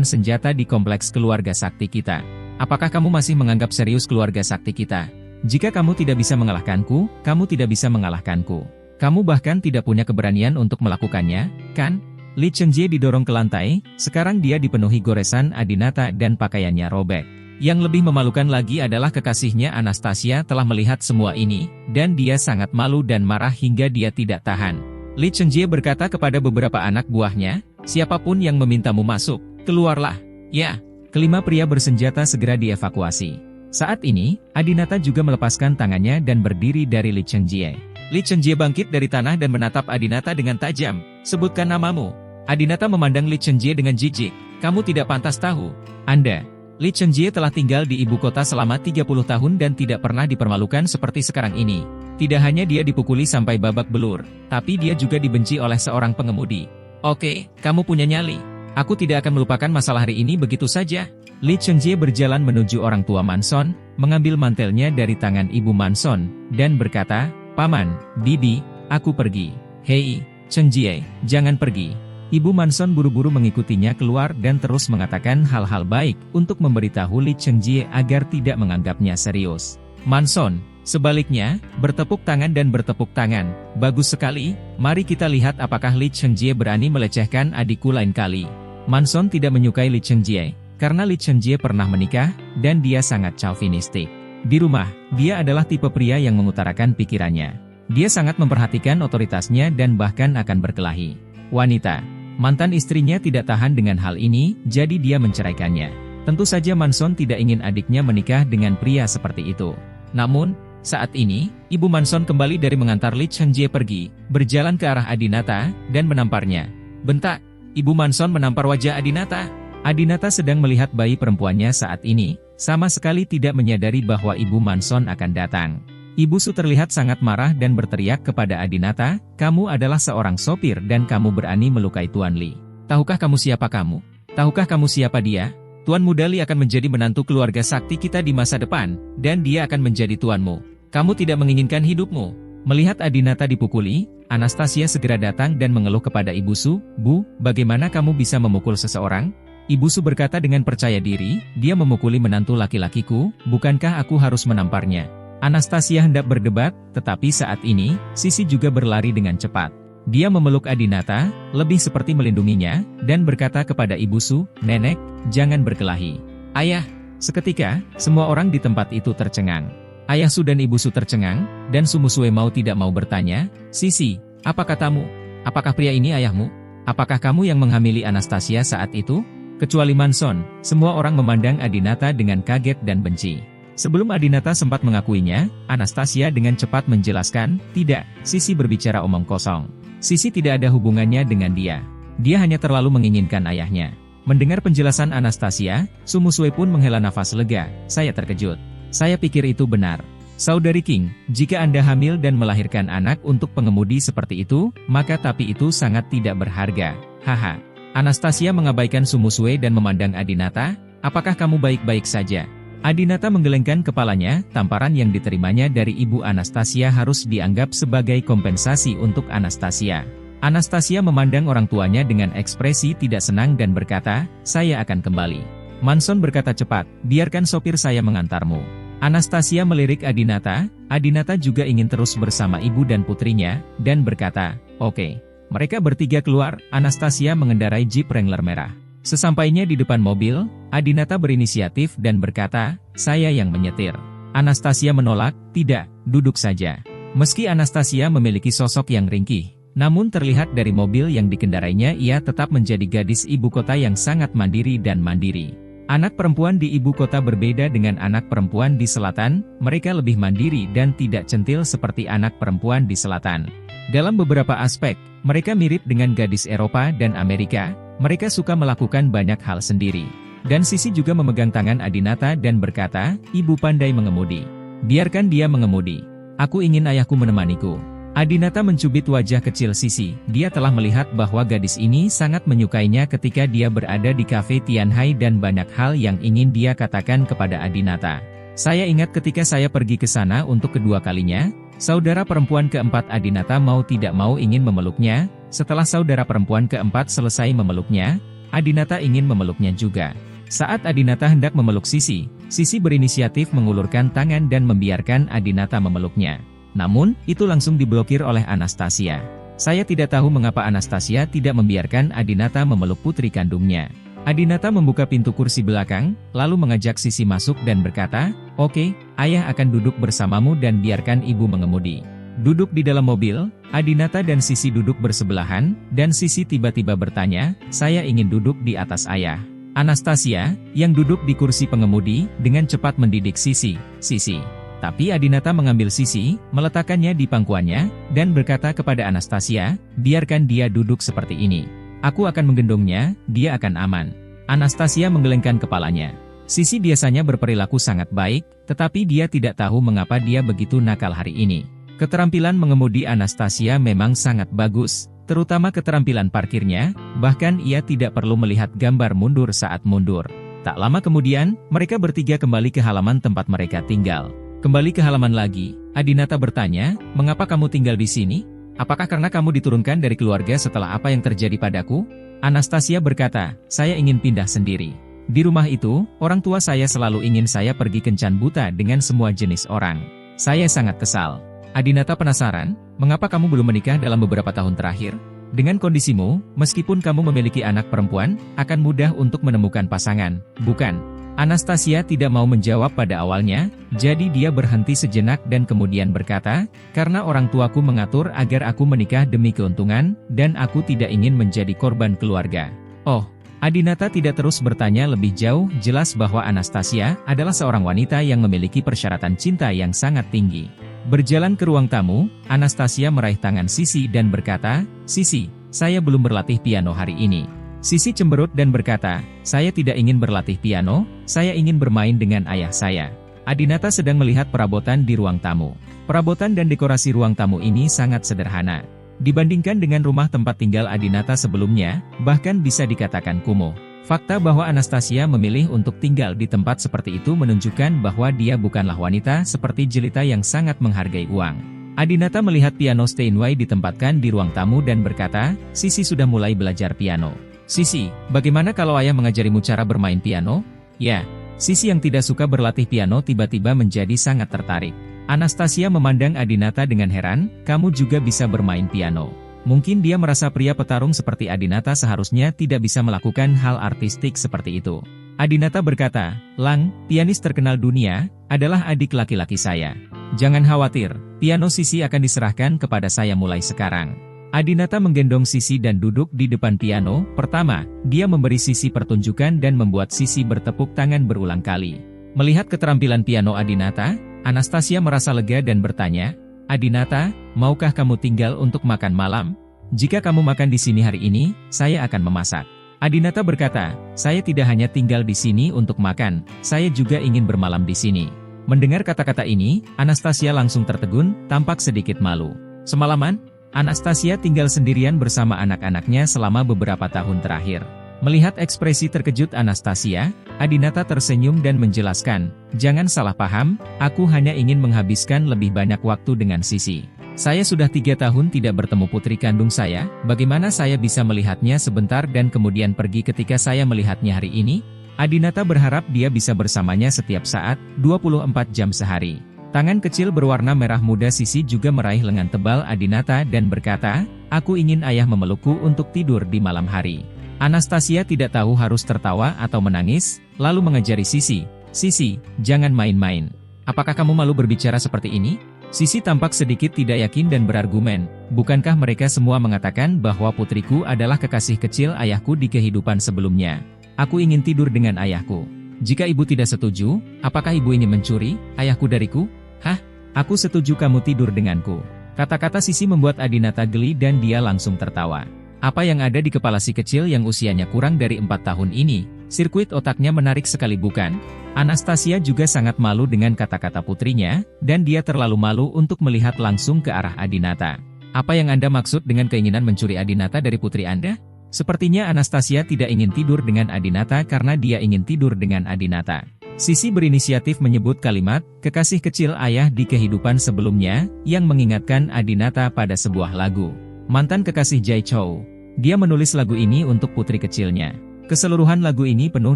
senjata di kompleks keluarga sakti kita. Apakah kamu masih menganggap serius keluarga sakti kita? Jika kamu tidak bisa mengalahkanku, kamu tidak bisa mengalahkanku. Kamu bahkan tidak punya keberanian untuk melakukannya, kan? Li Chengjie didorong ke lantai, sekarang dia dipenuhi goresan Adinata dan pakaiannya robek. Yang lebih memalukan lagi adalah kekasihnya Anastasia telah melihat semua ini, dan dia sangat malu dan marah hingga dia tidak tahan. Li Chengjie berkata kepada beberapa anak buahnya, siapapun yang memintamu masuk, keluarlah. Ya, kelima pria bersenjata segera dievakuasi. Saat ini, Adinata juga melepaskan tangannya dan berdiri dari Li Chengjie. Li Chengjie bangkit dari tanah dan menatap Adinata dengan tajam, sebutkan namamu. Adinata memandang Li Chengjie dengan jijik, kamu tidak pantas tahu. Anda. Li Chengjie telah tinggal di ibu kota selama 30 tahun dan tidak pernah dipermalukan seperti sekarang ini. Tidak hanya dia dipukuli sampai babak belur, tapi dia juga dibenci oleh seorang pengemudi. Oke, kamu punya nyali. Aku tidak akan melupakan masalah hari ini begitu saja. Li Chengjie berjalan menuju orang tua Manson, mengambil mantelnya dari tangan ibu Manson, dan berkata, Paman, Bibi, aku pergi. Hei, Chengjie, jangan pergi. Ibu Manson buru-buru mengikutinya keluar dan terus mengatakan hal-hal baik untuk memberitahu Li Chengjie agar tidak menganggapnya serius. Manson, sebaliknya, bertepuk tangan dan bertepuk tangan. Bagus sekali, mari kita lihat apakah Li Chengjie berani melecehkan adikku lain kali. Manson tidak menyukai Li Chengjie, karena Li Chengjie pernah menikah, dan dia sangat chauvinistik. Di rumah, dia adalah tipe pria yang mengutarakan pikirannya. Dia sangat memperhatikan otoritasnya dan bahkan akan berkelahi. Wanita. Mantan istrinya tidak tahan dengan hal ini, jadi dia menceraikannya. Tentu saja Manson tidak ingin adiknya menikah dengan pria seperti itu. Namun, saat ini, Ibu Manson kembali dari mengantar Li Chengjie pergi, berjalan ke arah Adinata, dan menamparnya. Bentak, Ibu Manson menampar wajah Adinata. Adinata sedang melihat bayi perempuannya saat ini, sama sekali tidak menyadari bahwa Ibu Manson akan datang. Ibu Su terlihat sangat marah dan berteriak kepada Adinata, kamu adalah seorang sopir dan kamu berani melukai Tuan Li. Tahukah kamu siapa kamu? Tahukah kamu siapa dia? Tuan Muda Li akan menjadi menantu keluarga sakti kita di masa depan, dan dia akan menjadi tuanmu. Kamu tidak menginginkan hidupmu. Melihat Adinata dipukuli, Anastasia segera datang dan mengeluh kepada Ibu Su, Bu, bagaimana kamu bisa memukul seseorang? Ibu Su berkata dengan percaya diri, dia memukuli menantu laki-lakiku, bukankah aku harus menamparnya? Anastasia hendak berdebat, tetapi saat ini, Sisi juga berlari dengan cepat. Dia memeluk Adinata, lebih seperti melindunginya, dan berkata kepada Ibu Su, Nenek, jangan berkelahi. Ayah, seketika, semua orang di tempat itu tercengang. Ayah Su dan Ibu Su tercengang, dan Su Musue mau tidak mau bertanya, Sisi, apa katamu? Apakah pria ini ayahmu? Apakah kamu yang menghamili Anastasia saat itu? Kecuali Manson, semua orang memandang Adinata dengan kaget dan benci. Sebelum Adinata sempat mengakuinya, Anastasia dengan cepat menjelaskan, tidak, Sisi berbicara omong kosong. Sisi tidak ada hubungannya dengan dia. Dia hanya terlalu menginginkan ayahnya. Mendengar penjelasan Anastasia, Su Musue pun menghela nafas lega, saya terkejut. Saya pikir itu benar. Saudari King, jika Anda hamil dan melahirkan anak untuk pengemudi seperti itu, maka tapi itu sangat tidak berharga. Haha. Anastasia mengabaikan Su Musue dan memandang Adinata, apakah kamu baik-baik saja? Adinata menggelengkan kepalanya, tamparan yang diterimanya dari Ibu Anastasia harus dianggap sebagai kompensasi untuk Anastasia. Anastasia memandang orang tuanya dengan ekspresi tidak senang dan berkata, saya akan kembali. Manson berkata cepat, biarkan sopir saya mengantarmu. Anastasia melirik Adinata, Adinata juga ingin terus bersama ibu dan putrinya, dan berkata, oke. Mereka bertiga keluar, Anastasia mengendarai Jeep Wrangler merah. Sesampainya di depan mobil, Adinata berinisiatif dan berkata, saya yang menyetir. Anastasia menolak, tidak, duduk saja. Meski Anastasia memiliki sosok yang ringkih, namun terlihat dari mobil yang dikendarainya ia tetap menjadi gadis ibu kota yang sangat mandiri dan mandiri. Anak perempuan di ibu kota berbeda dengan anak perempuan di selatan, mereka lebih mandiri dan tidak centil seperti anak perempuan di selatan. Dalam beberapa aspek, mereka mirip dengan gadis Eropa dan Amerika. Mereka suka melakukan banyak hal sendiri. Dan Sisi juga memegang tangan Adinata dan berkata, Ibu pandai mengemudi. Biarkan dia mengemudi. Aku ingin ayahku menemaniku. Adinata mencubit wajah kecil Sisi. Dia telah melihat bahwa gadis ini sangat menyukainya ketika dia berada di kafe Tianhai dan banyak hal yang ingin dia katakan kepada Adinata. Saya ingat ketika saya pergi ke sana untuk kedua kalinya, saudara perempuan keempat Adinata mau tidak mau ingin memeluknya. Setelah saudara perempuan keempat selesai memeluknya, Adinata ingin memeluknya juga. Saat Adinata hendak memeluk Sisi, Sisi berinisiatif mengulurkan tangan dan membiarkan Adinata memeluknya. Namun, itu langsung diblokir oleh Anastasia. Saya tidak tahu mengapa Anastasia tidak membiarkan Adinata memeluk putri kandungnya. Adinata membuka pintu kursi belakang, lalu mengajak Sisi masuk dan berkata, "Oke, ayah akan duduk bersamamu dan biarkan ibu mengemudi." Duduk di dalam mobil, Adinata dan Sisi duduk bersebelahan, dan Sisi tiba-tiba bertanya, "Saya ingin duduk di atas ayah." Anastasia, yang duduk di kursi pengemudi, dengan cepat mendidik Sisi, "Sisi." Tapi Adinata mengambil Sisi, meletakkannya di pangkuannya, dan berkata kepada Anastasia, "Biarkan dia duduk seperti ini. Aku akan menggendongnya, dia akan aman." Anastasia menggelengkan kepalanya. Sisi biasanya berperilaku sangat baik, tetapi dia tidak tahu mengapa dia begitu nakal hari ini. Keterampilan mengemudi Anastasia memang sangat bagus, terutama keterampilan parkirnya, bahkan ia tidak perlu melihat gambar mundur saat mundur. Tak lama kemudian, mereka bertiga kembali ke halaman tempat mereka tinggal. Kembali ke halaman lagi, Adinata bertanya, "Mengapa kamu tinggal di sini? Apakah karena kamu diturunkan dari keluarga setelah apa yang terjadi padaku?" Anastasia berkata, "Saya ingin pindah sendiri. Di rumah itu, orang tua saya selalu ingin saya pergi kencan buta dengan semua jenis orang. Saya sangat kesal." Adinata penasaran, "Mengapa kamu belum menikah dalam beberapa tahun terakhir? Dengan kondisimu, meskipun kamu memiliki anak perempuan, akan mudah untuk menemukan pasangan, bukan?" Anastasia tidak mau menjawab pada awalnya, jadi dia berhenti sejenak dan kemudian berkata, "Karena orang tuaku mengatur agar aku menikah demi keuntungan, dan aku tidak ingin menjadi korban keluarga." Oh, Adinata tidak terus bertanya lebih jauh, jelas bahwa Anastasia adalah seorang wanita yang memiliki persyaratan cinta yang sangat tinggi. Berjalan ke ruang tamu, Anastasia meraih tangan Sisi dan berkata, "Sisi, saya belum berlatih piano hari ini." Sisi cemberut dan berkata, "Saya tidak ingin berlatih piano, saya ingin bermain dengan ayah saya." Adinata sedang melihat perabotan di ruang tamu. Perabotan dan dekorasi ruang tamu ini sangat sederhana. Dibandingkan dengan rumah tempat tinggal Adinata sebelumnya, bahkan bisa dikatakan kumuh. Fakta bahwa Anastasia memilih untuk tinggal di tempat seperti itu menunjukkan bahwa dia bukanlah wanita seperti jelita yang sangat menghargai uang. Adinata melihat piano Steinway ditempatkan di ruang tamu dan berkata, "Sisi sudah mulai belajar piano." "Sisi, bagaimana kalau ayah mengajarimu cara bermain piano?" "Ya." Sisi yang tidak suka berlatih piano tiba-tiba menjadi sangat tertarik. Anastasia memandang Adinata dengan heran, "Kamu juga bisa bermain piano." Mungkin dia merasa pria petarung seperti Adinata seharusnya tidak bisa melakukan hal artistik seperti itu. Adinata berkata, "Lang, pianis terkenal dunia, adalah adik laki-laki saya. Jangan khawatir, piano Sisi akan diserahkan kepada saya mulai sekarang." Adinata menggendong Sisi dan duduk di depan piano. Pertama, dia memberi Sisi pertunjukan dan membuat Sisi bertepuk tangan berulang kali. Melihat keterampilan piano Adinata, Anastasia merasa lega dan bertanya, "Adinata, maukah kamu tinggal untuk makan malam? Jika kamu makan di sini hari ini, saya akan memasak." Adinata berkata, "Saya tidak hanya tinggal di sini untuk makan, saya juga ingin bermalam di sini." Mendengar kata-kata ini, Anastasia langsung tertegun, tampak sedikit malu. Semalaman, Anastasia tinggal sendirian bersama anak-anaknya selama beberapa tahun terakhir. Melihat ekspresi terkejut Anastasia, Adinata tersenyum dan menjelaskan, "Jangan salah paham, aku hanya ingin menghabiskan lebih banyak waktu dengan Sisi. Saya sudah 3 tahun tidak bertemu putri kandung saya, bagaimana saya bisa melihatnya sebentar dan kemudian pergi ketika saya melihatnya hari ini?" Adinata berharap dia bisa bersamanya setiap saat, 24 jam sehari. Tangan kecil berwarna merah muda Sisi juga meraih lengan tebal Adinata dan berkata, "Aku ingin ayah memelukku untuk tidur di malam hari." Anastasia tidak tahu harus tertawa atau menangis, lalu mengajari Sisi, "Sisi, jangan main-main. Apakah kamu malu berbicara seperti ini?" Sisi tampak sedikit tidak yakin dan berargumen, "Bukankah mereka semua mengatakan bahwa putriku adalah kekasih kecil ayahku di kehidupan sebelumnya? Aku ingin tidur dengan ayahku. Jika ibu tidak setuju, apakah ibu ingin mencuri ayahku dariku?" "Hah? Aku setuju kamu tidur denganku." Kata-kata Sisi membuat Adinata geli dan dia langsung tertawa. Apa yang ada di kepala si kecil yang usianya kurang dari 4 tahun ini? Sirkuit otaknya menarik sekali bukan? Anastasia juga sangat malu dengan kata-kata putrinya, dan dia terlalu malu untuk melihat langsung ke arah Adinata. Apa yang Anda maksud dengan keinginan mencuri Adinata dari putri Anda? Sepertinya Anastasia tidak ingin tidur dengan Adinata karena dia ingin tidur dengan Adinata. Sisi berinisiatif menyebut kalimat, kekasih kecil ayah di kehidupan sebelumnya, yang mengingatkan Adinata pada sebuah lagu. Mantan kekasih Jay Chou. Dia menulis lagu ini untuk putri kecilnya. Keseluruhan lagu ini penuh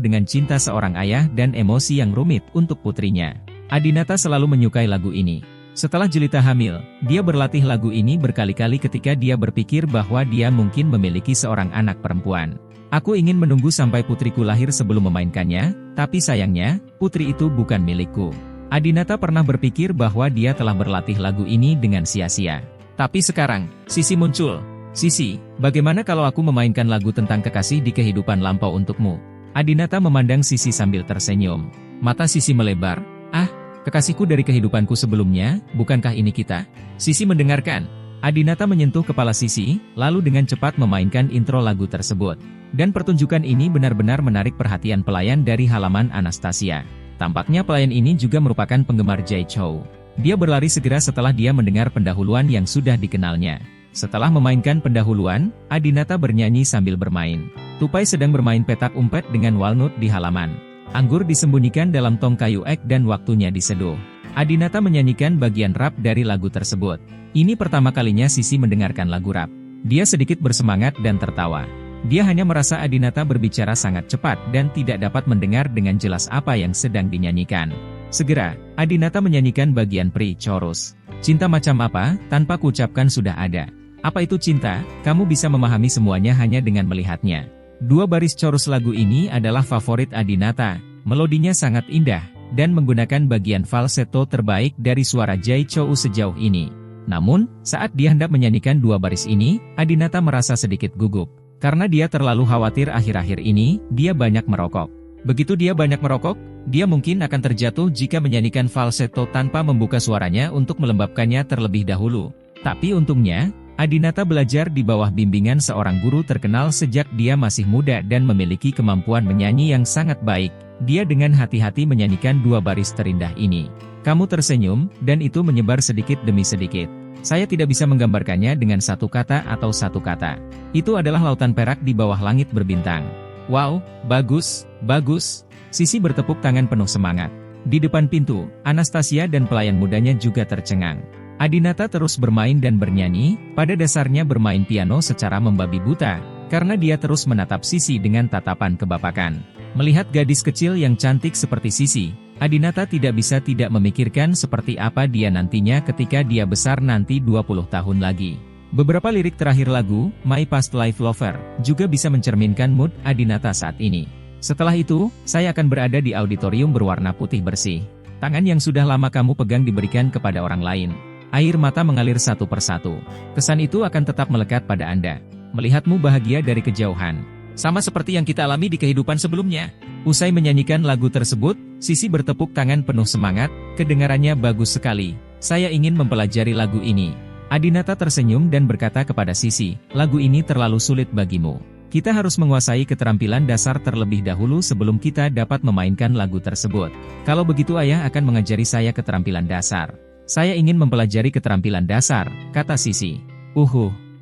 dengan cinta seorang ayah dan emosi yang rumit untuk putrinya. Adinata selalu menyukai lagu ini. Setelah jelita hamil, dia berlatih lagu ini berkali-kali ketika dia berpikir bahwa dia mungkin memiliki seorang anak perempuan. Aku ingin menunggu sampai putriku lahir sebelum memainkannya, tapi sayangnya, putri itu bukan milikku. Adinata pernah berpikir bahwa dia telah berlatih lagu ini dengan sia-sia. Tapi sekarang, Sisi muncul. Sisi, bagaimana kalau aku memainkan lagu tentang kekasih di kehidupan lampau untukmu? Adinata memandang Sisi sambil tersenyum. Mata Sisi melebar. Ah, kekasihku dari kehidupanku sebelumnya, bukankah ini kita? Sisi mendengarkan. Adinata menyentuh kepala Sisi, lalu dengan cepat memainkan intro lagu tersebut. Dan pertunjukan ini benar-benar menarik perhatian pelayan dari halaman Anastasia. Tampaknya pelayan ini juga merupakan penggemar Jay Chou. Dia berlari segera setelah dia mendengar pendahuluan yang sudah dikenalnya. Setelah memainkan pendahuluan, Adinata bernyanyi sambil bermain. Tupai sedang bermain petak umpet dengan walnut di halaman. Anggur disembunyikan dalam tong kayu ek dan waktunya diseduh. Adinata menyanyikan bagian rap dari lagu tersebut. Ini pertama kalinya Sisi mendengarkan lagu rap. Dia sedikit bersemangat dan tertawa. Dia hanya merasa Adinata berbicara sangat cepat dan tidak dapat mendengar dengan jelas apa yang sedang dinyanyikan. Segera, Adinata menyanyikan bagian pre-chorus. Cinta macam apa, tanpa kuucapkan sudah ada. Apa itu cinta? Kamu bisa memahami semuanya hanya dengan melihatnya. Dua baris chorus lagu ini adalah favorit Adinata. Melodinya sangat indah, dan menggunakan bagian falsetto terbaik dari suara Jay Chou sejauh ini. Namun, saat dia hendak menyanyikan dua baris ini, Adinata merasa sedikit gugup. Karena dia terlalu khawatir akhir-akhir ini, dia banyak merokok. Begitu dia banyak merokok, dia mungkin akan terjatuh jika menyanyikan falsetto tanpa membuka suaranya untuk melembabkannya terlebih dahulu. Tapi untungnya, Adinata belajar di bawah bimbingan seorang guru terkenal sejak dia masih muda dan memiliki kemampuan menyanyi yang sangat baik. Dia dengan hati-hati menyanyikan dua baris terindah ini. Kamu tersenyum, dan itu menyebar sedikit demi sedikit. Saya tidak bisa menggambarkannya dengan satu kata atau satu kata. Itu adalah lautan perak di bawah langit berbintang. Wow, bagus, bagus. Sisi bertepuk tangan penuh semangat. Di depan pintu, Anastasia dan pelayan mudanya juga tercengang. Adinata terus bermain dan bernyanyi, pada dasarnya bermain piano secara membabi buta, karena dia terus menatap Sisi dengan tatapan kebapakan. Melihat gadis kecil yang cantik seperti Sisi, Adinata tidak bisa tidak memikirkan seperti apa dia nantinya ketika dia besar nanti 20 tahun lagi. Beberapa lirik terakhir lagu, My Past Life Lover, juga bisa mencerminkan mood Adinata saat ini. Setelah itu, saya akan berada di auditorium berwarna putih bersih. Tangan yang sudah lama kamu pegang diberikan kepada orang lain. Air mata mengalir satu persatu. Kesan itu akan tetap melekat pada Anda. Melihatmu bahagia dari kejauhan. Sama seperti yang kita alami di kehidupan sebelumnya. Usai menyanyikan lagu tersebut, Sisi bertepuk tangan penuh semangat, kedengarannya bagus sekali. Saya ingin mempelajari lagu ini. Adinata tersenyum dan berkata kepada Sisi, lagu ini terlalu sulit bagimu. Kita harus menguasai keterampilan dasar terlebih dahulu sebelum kita dapat memainkan lagu tersebut. Kalau begitu ayah akan mengajari saya keterampilan dasar. Saya ingin mempelajari keterampilan dasar, kata Sisi.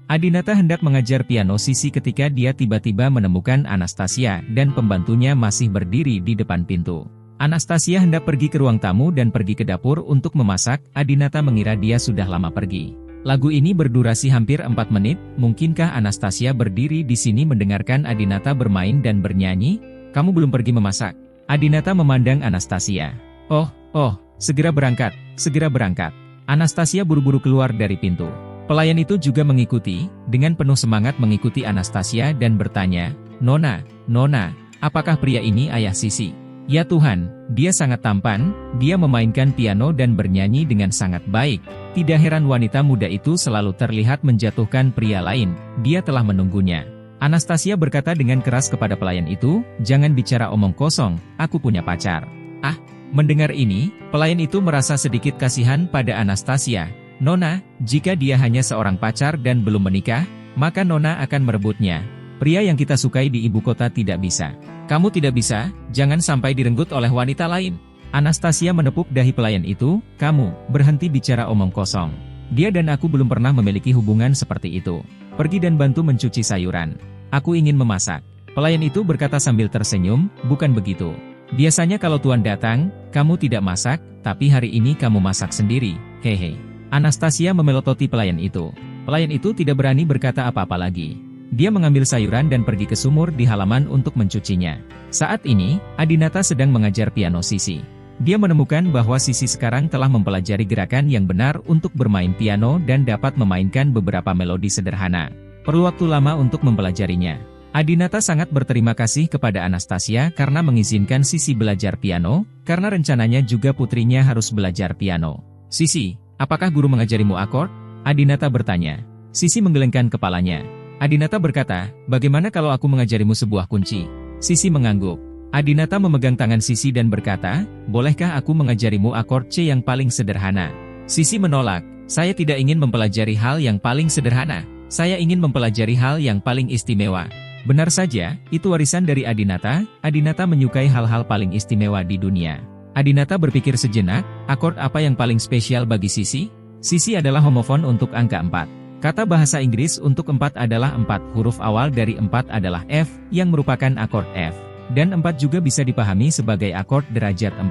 Adinata hendak mengajar piano Sisi ketika dia tiba-tiba menemukan Anastasia dan pembantunya masih berdiri di depan pintu. Anastasia hendak pergi ke ruang tamu dan pergi ke dapur untuk memasak. Adinata mengira dia sudah lama pergi. Lagu ini berdurasi hampir 4 menit, mungkinkah Anastasia berdiri di sini mendengarkan Adinata bermain dan bernyanyi? Kamu belum pergi memasak? Adinata memandang Anastasia. Segera berangkat, segera berangkat. Anastasia buru-buru keluar dari pintu. Pelayan itu juga mengikuti, dengan penuh semangat mengikuti Anastasia dan bertanya, Nona, apakah pria ini ayah Sisi? Ya Tuhan, dia sangat tampan, dia memainkan piano dan bernyanyi dengan sangat baik. Tidak heran wanita muda itu selalu terlihat menjatuhkan pria lain, dia telah menunggunya. Anastasia berkata dengan keras kepada pelayan itu, jangan bicara omong kosong, aku punya pacar. Mendengar ini, pelayan itu merasa sedikit kasihan pada Anastasia. Nona, jika dia hanya seorang pacar dan belum menikah, maka Nona akan merebutnya. Pria yang kita sukai di ibu kota tidak bisa. Kamu tidak bisa, jangan sampai direnggut oleh wanita lain. Anastasia menepuk dahi pelayan itu, kamu, berhenti bicara omong kosong. Dia dan aku belum pernah memiliki hubungan seperti itu. Pergi dan bantu mencuci sayuran. Aku ingin memasak. Pelayan itu berkata sambil tersenyum, bukan begitu. Biasanya kalau tuan datang, kamu tidak masak, tapi hari ini kamu masak sendiri, hehe. Anastasia memelototi pelayan itu. Pelayan itu tidak berani berkata apa-apa lagi. Dia mengambil sayuran dan pergi ke sumur di halaman untuk mencucinya. Saat ini, Adinata sedang mengajar piano Sisi. Dia menemukan bahwa Sisi sekarang telah mempelajari gerakan yang benar untuk bermain piano dan dapat memainkan beberapa melodi sederhana. Perlu waktu lama untuk mempelajarinya. Adinata sangat berterima kasih kepada Anastasia karena mengizinkan Sisi belajar piano, karena rencananya juga putrinya harus belajar piano. Sisi, apakah guru mengajarimu akord? Adinata bertanya. Sisi menggelengkan kepalanya. Adinata berkata, bagaimana kalau aku mengajarimu sebuah kunci? Sisi mengangguk. Adinata memegang tangan Sisi dan berkata, bolehkah aku mengajarimu akord C yang paling sederhana? Sisi menolak, saya tidak ingin mempelajari hal yang paling sederhana. Saya ingin mempelajari hal yang paling istimewa. Benar saja, itu warisan dari Adinata. Adinata menyukai hal-hal paling istimewa di dunia. Adinata berpikir sejenak, akord apa yang paling spesial bagi Sisi? Sisi adalah homofon untuk angka 4. Kata bahasa Inggris untuk 4 adalah 4, huruf awal dari 4 adalah F, yang merupakan akord F. Dan 4 juga bisa dipahami sebagai akord derajat 4.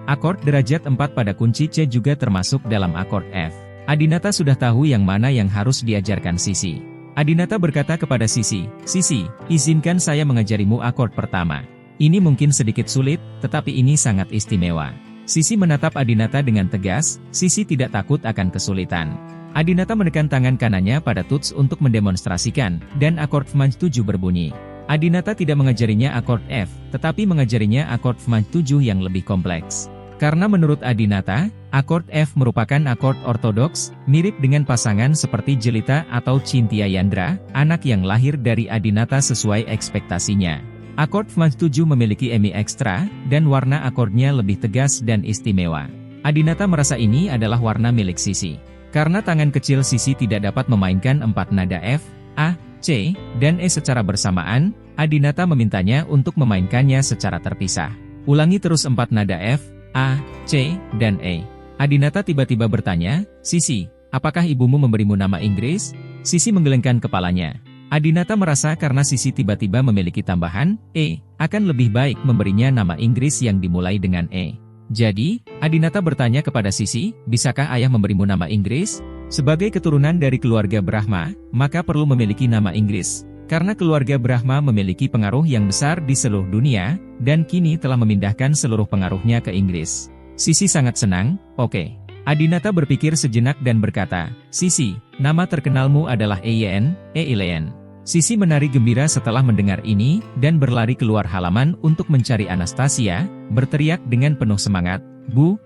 Akord derajat 4 pada kunci C juga termasuk dalam akord F. Adinata sudah tahu yang mana yang harus diajarkan Sisi. Adinata berkata kepada Sisi, Sisi, izinkan saya mengajarimu akord pertama. Ini mungkin sedikit sulit, tetapi ini sangat istimewa. Sisi menatap Adinata dengan tegas, Sisi tidak takut akan kesulitan. Adinata menekan tangan kanannya pada tuts untuk mendemonstrasikan, dan akord Fmaj 7 berbunyi. Adinata tidak mengajarinya akord F, tetapi mengajarinya akord Fmaj 7 yang lebih kompleks. Karena menurut Adinata, akord F merupakan akord ortodoks, mirip dengan pasangan seperti Jelita atau Cynthia Yandra, anak yang lahir dari Adinata sesuai ekspektasinya. Akord Fmaj 7 memiliki EMI ekstra, dan warna akordnya lebih tegas dan istimewa. Adinata merasa ini adalah warna milik Sisi. Karena tangan kecil Sisi tidak dapat memainkan 4 nada F, A, C, dan E secara bersamaan, Adinata memintanya untuk memainkannya secara terpisah. Ulangi terus 4 nada F, A, C, dan E. Adinata tiba-tiba bertanya, Sisi, apakah ibumu memberimu nama Inggris? Sisi menggelengkan kepalanya. Adinata merasa karena Sisi tiba-tiba memiliki tambahan, E, akan lebih baik memberinya nama Inggris yang dimulai dengan E. Jadi, Adinata bertanya kepada Sisi, bisakah ayah memberimu nama Inggris? Sebagai keturunan dari keluarga Brahma, maka perlu memiliki nama Inggris. Karena keluarga Brahma memiliki pengaruh yang besar di seluruh dunia, dan kini telah memindahkan seluruh pengaruhnya ke Inggris. Sisi sangat senang, oke. Adinata berpikir sejenak dan berkata, Sisi, nama terkenalmu adalah Eyen, Eileyen. Sisi menari gembira setelah mendengar ini, dan berlari keluar halaman untuk mencari Anastasia, berteriak dengan penuh semangat, Bu,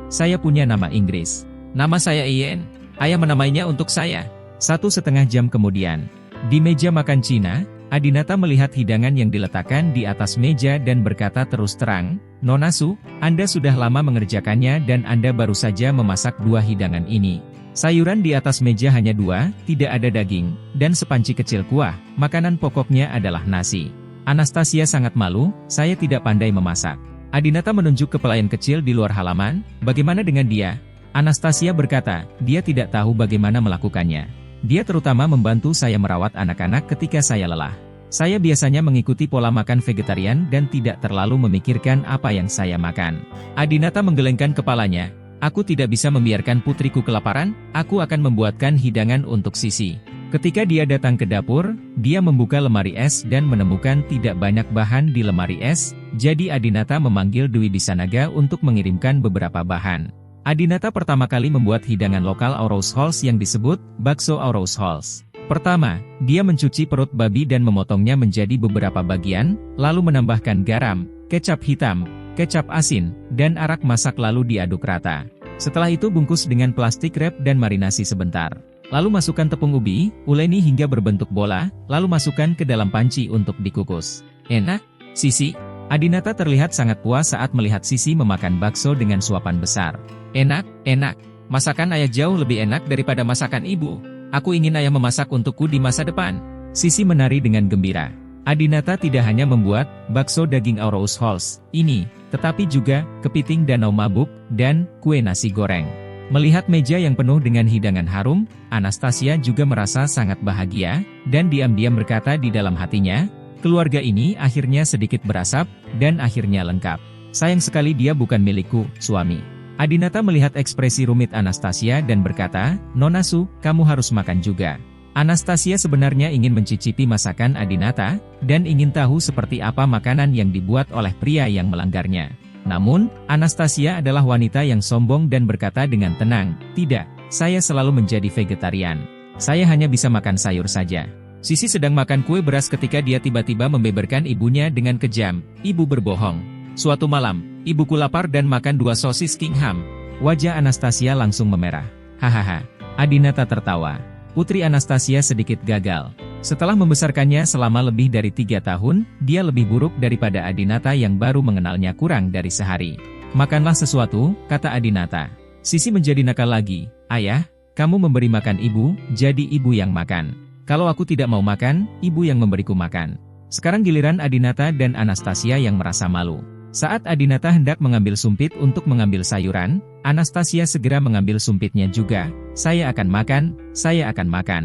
saya punya nama Inggris. Nama saya Ian, ayah menamainya untuk saya. 1,5 jam kemudian, di meja makan Cina, Adinata melihat hidangan yang diletakkan di atas meja dan berkata terus terang, Nona Su, Anda sudah lama mengerjakannya dan Anda baru saja memasak 2 hidangan ini. Sayuran di atas meja hanya 2, tidak ada daging, dan sepanci kecil kuah, makanan pokoknya adalah nasi. Anastasia sangat malu, saya tidak pandai memasak. Adinata menunjuk ke pelayan kecil di luar halaman, bagaimana dengan dia? Anastasia berkata, dia tidak tahu bagaimana melakukannya. Dia terutama membantu saya merawat anak-anak ketika saya lelah. Saya biasanya mengikuti pola makan vegetarian dan tidak terlalu memikirkan apa yang saya makan. Adinata menggelengkan kepalanya. Aku tidak bisa membiarkan putriku kelaparan, aku akan membuatkan hidangan untuk Sisi. Ketika dia datang ke dapur, dia membuka lemari es dan menemukan tidak banyak bahan di lemari es, jadi Adinata memanggil Dwi Bisanaga untuk mengirimkan beberapa bahan. Adinata pertama kali membuat hidangan lokal Aurous Halls yang disebut bakso Aurous Halls. Pertama, dia mencuci perut babi dan memotongnya menjadi beberapa bagian, lalu menambahkan garam, kecap hitam, kecap asin, dan arak masak lalu diaduk rata. Setelah itu bungkus dengan plastik wrap dan marinasi sebentar. Lalu masukkan tepung ubi, uleni hingga berbentuk bola, lalu masukkan ke dalam panci untuk dikukus. Enak, Sisi? Adinata terlihat sangat puas saat melihat Sisi memakan bakso dengan suapan besar. Enak. Masakan ayah jauh lebih enak daripada masakan ibu. Aku ingin ayah memasak untukku di masa depan. Sisi menari dengan gembira. Adinata tidak hanya membuat bakso daging Aurous Halls ini, tetapi juga kepiting danau mabuk dan kue nasi goreng. Melihat meja yang penuh dengan hidangan harum, Anastasia juga merasa sangat bahagia, dan diam-diam berkata di dalam hatinya, keluarga ini akhirnya sedikit berasap, dan akhirnya lengkap. Sayang sekali dia bukan milikku, suami. Adinata melihat ekspresi rumit Anastasia dan berkata, Nona Su, kamu harus makan juga. Anastasia sebenarnya ingin mencicipi masakan Adinata, dan ingin tahu seperti apa makanan yang dibuat oleh pria yang melanggarnya. Namun, Anastasia adalah wanita yang sombong dan berkata dengan tenang, tidak, saya selalu menjadi vegetarian. Saya hanya bisa makan sayur saja. Sisi sedang makan kue beras ketika dia tiba-tiba membeberkan ibunya dengan kejam, ibu berbohong. Suatu malam, ibuku lapar dan makan 2 sosis Kingham. Wajah Anastasia langsung memerah. Hahaha, Adinata tertawa. Putri Anastasia sedikit gagal. Setelah membesarkannya selama lebih dari 3 tahun, dia lebih buruk daripada Adinata yang baru mengenalnya kurang dari sehari. Makanlah sesuatu, kata Adinata. Sisi menjadi nakal lagi. Ayah, kamu memberi makan ibu, jadi ibu yang makan. Kalau aku tidak mau makan, ibu yang memberiku makan. Sekarang giliran Adinata dan Anastasia yang merasa malu. Saat Adinata hendak mengambil sumpit untuk mengambil sayuran, Anastasia segera mengambil sumpitnya juga. Saya akan makan, saya akan makan.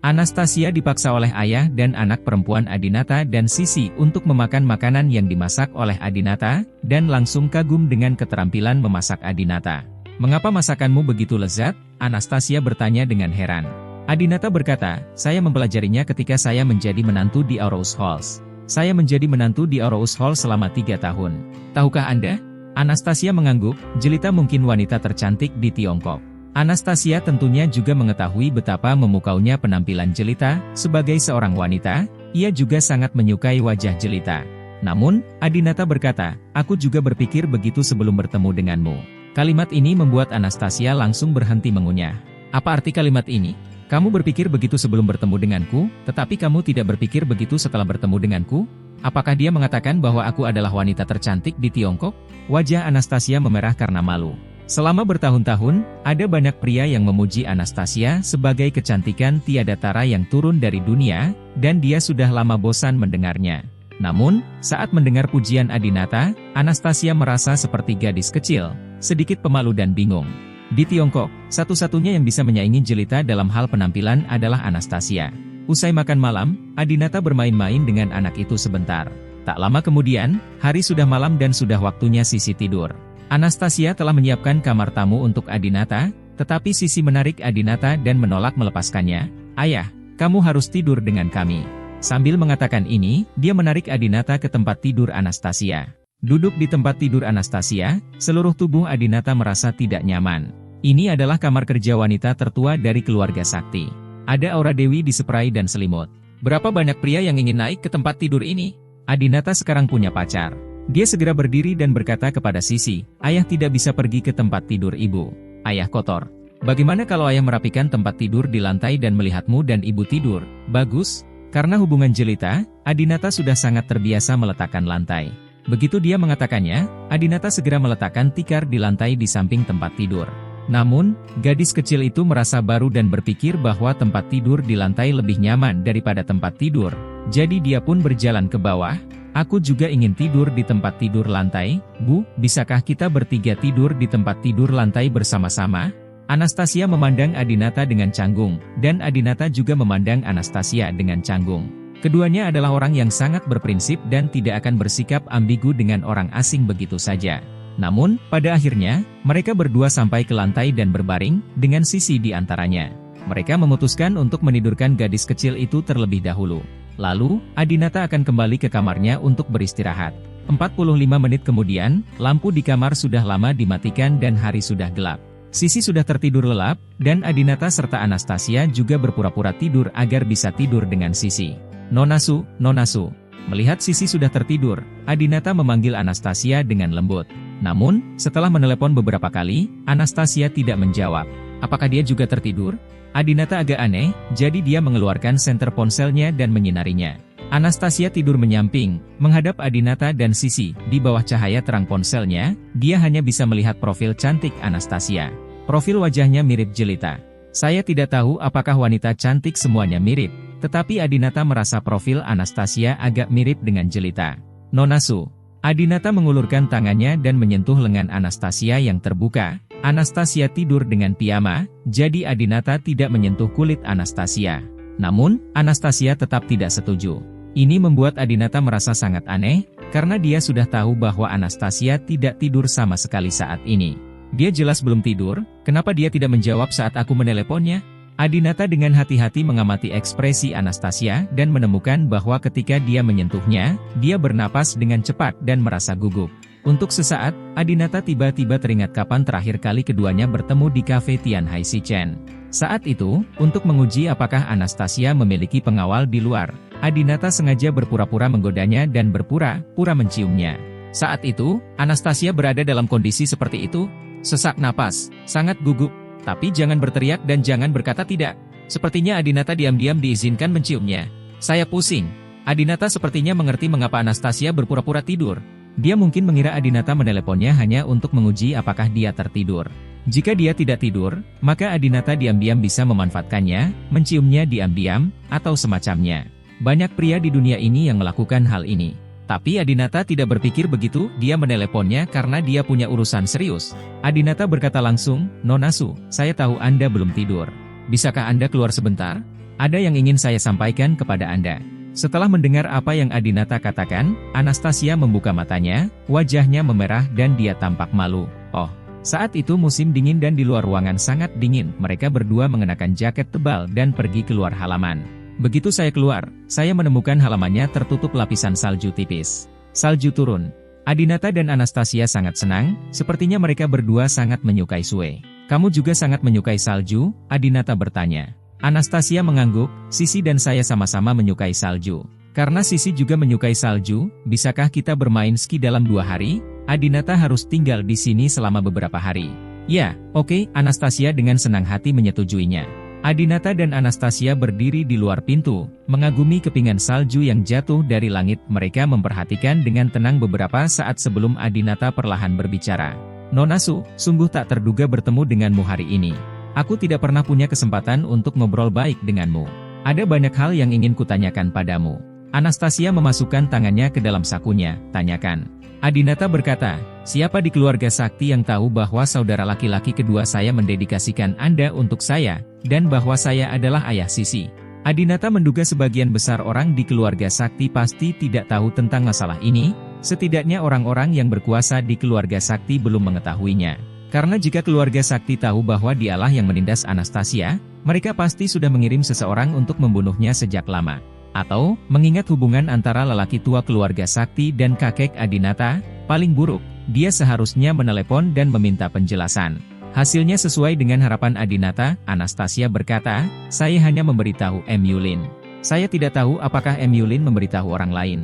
Anastasia dipaksa oleh ayah dan anak perempuan Adinata dan Sisi untuk memakan makanan yang dimasak oleh Adinata, dan langsung kagum dengan keterampilan memasak Adinata. Mengapa masakanmu begitu lezat? Anastasia bertanya dengan heran. Adinata berkata, saya mempelajarinya ketika saya menjadi menantu di Aurous Halls. Saya menjadi menantu di Aurous Hall selama 3 tahun. Tahukah Anda? Anastasia mengangguk, jelita mungkin wanita tercantik di Tiongkok. Anastasia tentunya juga mengetahui betapa memukaunya penampilan jelita, sebagai seorang wanita, ia juga sangat menyukai wajah jelita. Namun, Adinata berkata, aku juga berpikir begitu sebelum bertemu denganmu. Kalimat ini membuat Anastasia langsung berhenti mengunyah. Apa arti kalimat ini? Kamu berpikir begitu sebelum bertemu denganku, tetapi kamu tidak berpikir begitu setelah bertemu denganku? Apakah dia mengatakan bahwa aku adalah wanita tercantik di Tiongkok? Wajah Anastasia memerah karena malu. Selama bertahun-tahun, ada banyak pria yang memuji Anastasia sebagai kecantikan tiada tara yang turun dari dunia, dan dia sudah lama bosan mendengarnya. Namun, saat mendengar pujian Adinata, Anastasia merasa seperti gadis kecil, sedikit pemalu dan bingung. Di Tiongkok, satu-satunya yang bisa menyaingi jelita dalam hal penampilan adalah Anastasia. Usai makan malam, Adinata bermain-main dengan anak itu sebentar. Tak lama kemudian, hari sudah malam dan sudah waktunya Sisi tidur. Anastasia telah menyiapkan kamar tamu untuk Adinata, tetapi Sisi menarik Adinata dan menolak melepaskannya. Ayah, kamu harus tidur dengan kami. Sambil mengatakan ini, dia menarik Adinata ke tempat tidur Anastasia. Duduk di tempat tidur Anastasia, seluruh tubuh Adinata merasa tidak nyaman. Ini adalah kamar kerja wanita tertua dari keluarga sakti. Ada aura dewi di spray dan selimut. Berapa banyak pria yang ingin naik ke tempat tidur ini? Adinata sekarang punya pacar. Dia segera berdiri dan berkata kepada Sisi, ayah tidak bisa pergi ke tempat tidur ibu. Ayah kotor. Bagaimana kalau ayah merapikan tempat tidur di lantai dan melihatmu dan ibu tidur? Bagus. Karena hubungan jelita, Adinata sudah sangat terbiasa meletakkan lantai. Begitu dia mengatakannya, Adinata segera meletakkan tikar di lantai di samping tempat tidur. Namun, gadis kecil itu merasa baru dan berpikir bahwa tempat tidur di lantai lebih nyaman daripada tempat tidur. Jadi dia pun berjalan ke bawah. Aku juga ingin tidur di tempat tidur lantai, Bu, bisakah kita bertiga tidur di tempat tidur lantai bersama-sama? Anastasia memandang Adinata dengan canggung, dan Adinata juga memandang Anastasia dengan canggung. Keduanya adalah orang yang sangat berprinsip dan tidak akan bersikap ambigu dengan orang asing begitu saja. Namun, pada akhirnya, mereka berdua sampai ke lantai dan berbaring, dengan Sisi di antaranya. Mereka memutuskan untuk menidurkan gadis kecil itu terlebih dahulu. Lalu, Adinata akan kembali ke kamarnya untuk beristirahat. 45 menit kemudian, lampu di kamar sudah lama dimatikan dan hari sudah gelap. Sisi sudah tertidur lelap, dan Adinata serta Anastasia juga berpura-pura tidur agar bisa tidur dengan Sisi. Nona Su, Nona Su. Melihat Sisi sudah tertidur, Adinata memanggil Anastasia dengan lembut. Namun, setelah menelepon beberapa kali, Anastasia tidak menjawab. Apakah dia juga tertidur? Adinata agak aneh, jadi dia mengeluarkan senter ponselnya dan menyinarinya. Anastasia tidur menyamping, menghadap Adinata dan Sisi. Di bawah cahaya terang ponselnya, dia hanya bisa melihat profil cantik Anastasia. Profil wajahnya mirip jelita. Saya tidak tahu apakah wanita cantik semuanya mirip. Tetapi Adinata merasa profil Anastasia agak mirip dengan jelita. Nona Su. Adinata mengulurkan tangannya dan menyentuh lengan Anastasia yang terbuka. Anastasia tidur dengan piyama, jadi Adinata tidak menyentuh kulit Anastasia. Namun, Anastasia tetap tidak setuju. Ini membuat Adinata merasa sangat aneh, karena dia sudah tahu bahwa Anastasia tidak tidur sama sekali saat ini. Dia jelas belum tidur, kenapa dia tidak menjawab saat aku meneleponnya? Adinata dengan hati-hati mengamati ekspresi Anastasia dan menemukan bahwa ketika dia menyentuhnya, dia bernapas dengan cepat dan merasa gugup. Untuk sesaat, Adinata tiba-tiba teringat kapan terakhir kali keduanya bertemu di kafe Tian Hai Si Chen. Saat itu, untuk menguji apakah Anastasia memiliki pengawal di luar, Adinata sengaja berpura-pura menggodanya dan berpura-pura menciumnya. Saat itu, Anastasia berada dalam kondisi seperti itu, sesak napas, sangat gugup. Tapi jangan berteriak dan jangan berkata tidak. Sepertinya Adinata diam-diam diizinkan menciumnya. Saya pusing. Adinata sepertinya mengerti mengapa Anastasia berpura-pura tidur. Dia mungkin mengira Adinata meneleponnya hanya untuk menguji apakah dia tertidur. Jika dia tidak tidur, maka Adinata diam-diam bisa memanfaatkannya, menciumnya diam-diam, atau semacamnya. Banyak pria di dunia ini yang melakukan hal ini. Tapi Adinata tidak berpikir begitu, dia meneleponnya karena dia punya urusan serius. Adinata berkata langsung, Nona Su, saya tahu Anda belum tidur. Bisakah Anda keluar sebentar? Ada yang ingin saya sampaikan kepada Anda. Setelah mendengar apa yang Adinata katakan, Anastasia membuka matanya, wajahnya memerah dan dia tampak malu. Oh, saat itu musim dingin dan di luar ruangan sangat dingin, mereka berdua mengenakan jaket tebal dan pergi keluar halaman. Begitu saya keluar, saya menemukan halamannya tertutup lapisan salju tipis. Salju turun. Adinata dan Anastasia sangat senang, sepertinya mereka berdua sangat menyukai Sue. Kamu juga sangat menyukai salju? Adinata bertanya. Anastasia mengangguk, Sisi dan saya sama-sama menyukai salju. Karena Sisi juga menyukai salju, bisakah kita bermain ski dalam 2 hari? Adinata harus tinggal di sini selama beberapa hari. Ya, oke, Anastasia dengan senang hati menyetujuinya. Adinata dan Anastasia berdiri di luar pintu, mengagumi kepingan salju yang jatuh dari langit. Mereka memperhatikan dengan tenang beberapa saat sebelum Adinata perlahan berbicara. Nona Su, sungguh tak terduga bertemu denganmu hari ini. Aku tidak pernah punya kesempatan untuk ngobrol baik denganmu. Ada banyak hal yang ingin kutanyakan padamu. Anastasia memasukkan tangannya ke dalam sakunya, tanyakan. Adinata berkata, siapa di keluarga sakti yang tahu bahwa saudara laki-laki kedua saya mendedikasikan Anda untuk saya, dan bahwa saya adalah ayah Sisi? Adinata menduga sebagian besar orang di keluarga sakti pasti tidak tahu tentang masalah ini, setidaknya orang-orang yang berkuasa di keluarga sakti belum mengetahuinya. Karena jika keluarga sakti tahu bahwa dialah yang menindas Anastasia, mereka pasti sudah mengirim seseorang untuk membunuhnya sejak lama. Atau, mengingat hubungan antara lelaki tua keluarga sakti dan kakek Adinata, paling buruk, dia seharusnya menelepon dan meminta penjelasan. Hasilnya sesuai dengan harapan Adinata, Anastasia berkata, saya hanya memberitahu Yulin. Saya tidak tahu apakah Yulin memberitahu orang lain.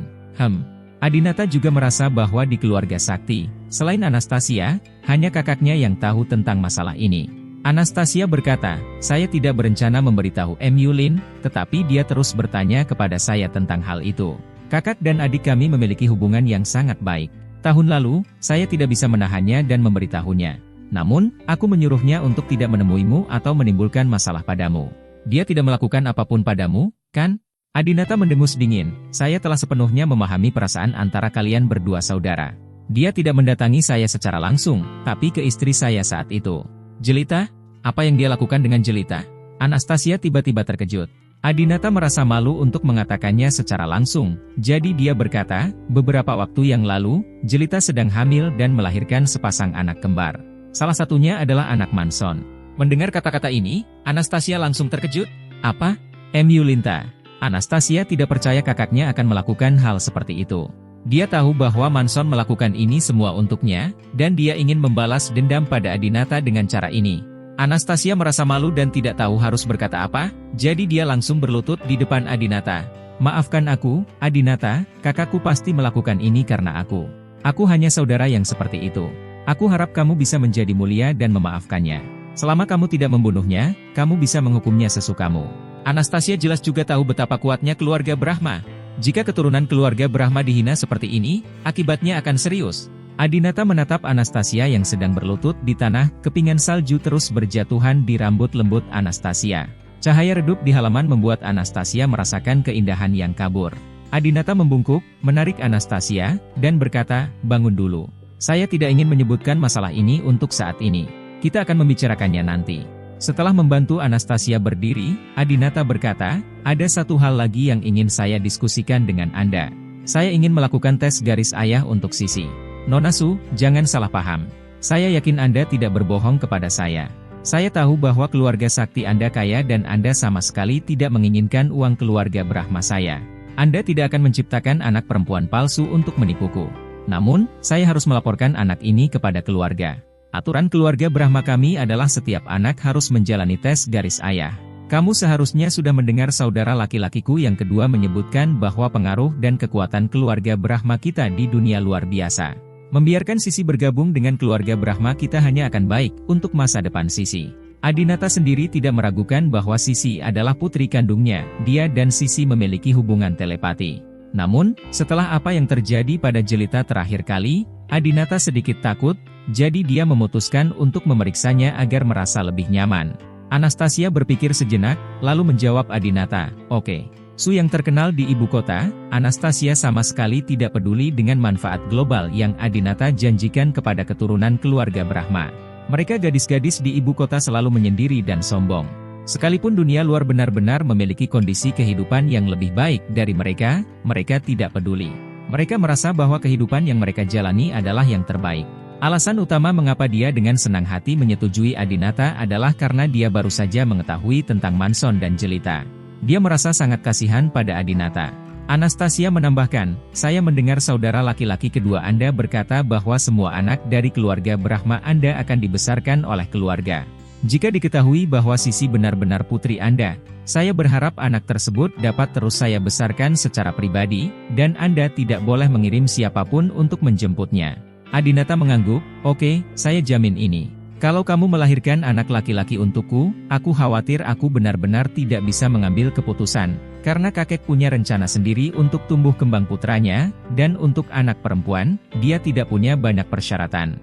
Adinata juga merasa bahwa di keluarga sakti, selain Anastasia, hanya kakaknya yang tahu tentang masalah ini. Anastasia berkata, saya tidak berencana memberitahu Yulin, tetapi dia terus bertanya kepada saya tentang hal itu. Kakak dan adik kami memiliki hubungan yang sangat baik. Tahun lalu, saya tidak bisa menahannya dan memberitahunya. Namun, aku menyuruhnya untuk tidak menemuimu atau menimbulkan masalah padamu. Dia tidak melakukan apapun padamu, kan? Adinata mendengus dingin, saya telah sepenuhnya memahami perasaan antara kalian berdua saudara. Dia tidak mendatangi saya secara langsung, tapi ke istri saya saat itu. Jelita? Apa yang dia lakukan dengan Jelita? Anastasia tiba-tiba terkejut. Adinata merasa malu untuk mengatakannya secara langsung, jadi dia berkata, beberapa waktu yang lalu, Jelita sedang hamil dan melahirkan sepasang anak kembar. Salah satunya adalah anak Manson. Mendengar kata-kata ini, Anastasia langsung terkejut. Apa? Yulinta. Anastasia tidak percaya kakaknya akan melakukan hal seperti itu. Dia tahu bahwa Manson melakukan ini semua untuknya, dan dia ingin membalas dendam pada Adinata dengan cara ini. Anastasia merasa malu dan tidak tahu harus berkata apa, jadi dia langsung berlutut di depan Adinata. Maafkan aku, Adinata, kakakku pasti melakukan ini karena aku. Aku hanya saudara yang seperti itu. Aku harap kamu bisa menjadi mulia dan memaafkannya. Selama kamu tidak membunuhnya, kamu bisa menghukumnya sesukamu. Anastasia jelas juga tahu betapa kuatnya keluarga Brahma. Jika keturunan keluarga Brahma dihina seperti ini, akibatnya akan serius. Adinata menatap Anastasia yang sedang berlutut di tanah, kepingan salju terus berjatuhan di rambut lembut Anastasia. Cahaya redup di halaman membuat Anastasia merasakan keindahan yang kabur. Adinata membungkuk, menarik Anastasia, dan berkata, bangun dulu. Saya tidak ingin menyebutkan masalah ini untuk saat ini. Kita akan membicarakannya nanti. Setelah membantu Anastasia berdiri, Adinata berkata, ada satu hal lagi yang ingin saya diskusikan dengan Anda. Saya ingin melakukan tes garis ayah untuk Sisi. Nona Su, jangan salah paham. Saya yakin Anda tidak berbohong kepada saya. Saya tahu bahwa keluarga sakti Anda kaya dan Anda sama sekali tidak menginginkan uang keluarga Brahma saya. Anda tidak akan menciptakan anak perempuan palsu untuk menipuku. Namun, saya harus melaporkan anak ini kepada keluarga. Aturan keluarga Brahma kami adalah setiap anak harus menjalani tes garis ayah. Kamu seharusnya sudah mendengar saudara laki-lakiku yang kedua menyebutkan bahwa pengaruh dan kekuatan keluarga Brahma kita di dunia luar biasa. Membiarkan Sisi bergabung dengan keluarga Brahma kita hanya akan baik untuk masa depan Sisi. Adinata sendiri tidak meragukan bahwa Sisi adalah putri kandungnya, dia dan Sisi memiliki hubungan telepati. Namun, setelah apa yang terjadi pada jelita terakhir kali, Adinata sedikit takut, jadi dia memutuskan untuk memeriksanya agar merasa lebih nyaman. Anastasia berpikir sejenak, lalu menjawab Adinata, oke. Su yang terkenal di ibu kota, Anastasia sama sekali tidak peduli dengan manfaat global yang Adinata janjikan kepada keturunan keluarga Brahma. Mereka gadis-gadis di ibu kota selalu menyendiri dan sombong. Sekalipun dunia luar benar-benar memiliki kondisi kehidupan yang lebih baik dari mereka, mereka tidak peduli. Mereka merasa bahwa kehidupan yang mereka jalani adalah yang terbaik. Alasan utama mengapa dia dengan senang hati menyetujui Adinata adalah karena dia baru saja mengetahui tentang Manson dan jelita. Dia merasa sangat kasihan pada Adinata. Anastasia menambahkan, saya mendengar saudara laki-laki kedua Anda berkata bahwa semua anak dari keluarga Brahma Anda akan dibesarkan oleh keluarga. Jika diketahui bahwa Sisi benar-benar putri Anda, saya berharap anak tersebut dapat terus saya besarkan secara pribadi, dan Anda tidak boleh mengirim siapapun untuk menjemputnya. Adinata mengangguk, oke, saya jamin ini. Kalau kamu melahirkan anak laki-laki untukku, aku khawatir aku benar-benar tidak bisa mengambil keputusan, karena kakek punya rencana sendiri untuk tumbuh kembang putranya, dan untuk anak perempuan, dia tidak punya banyak persyaratan.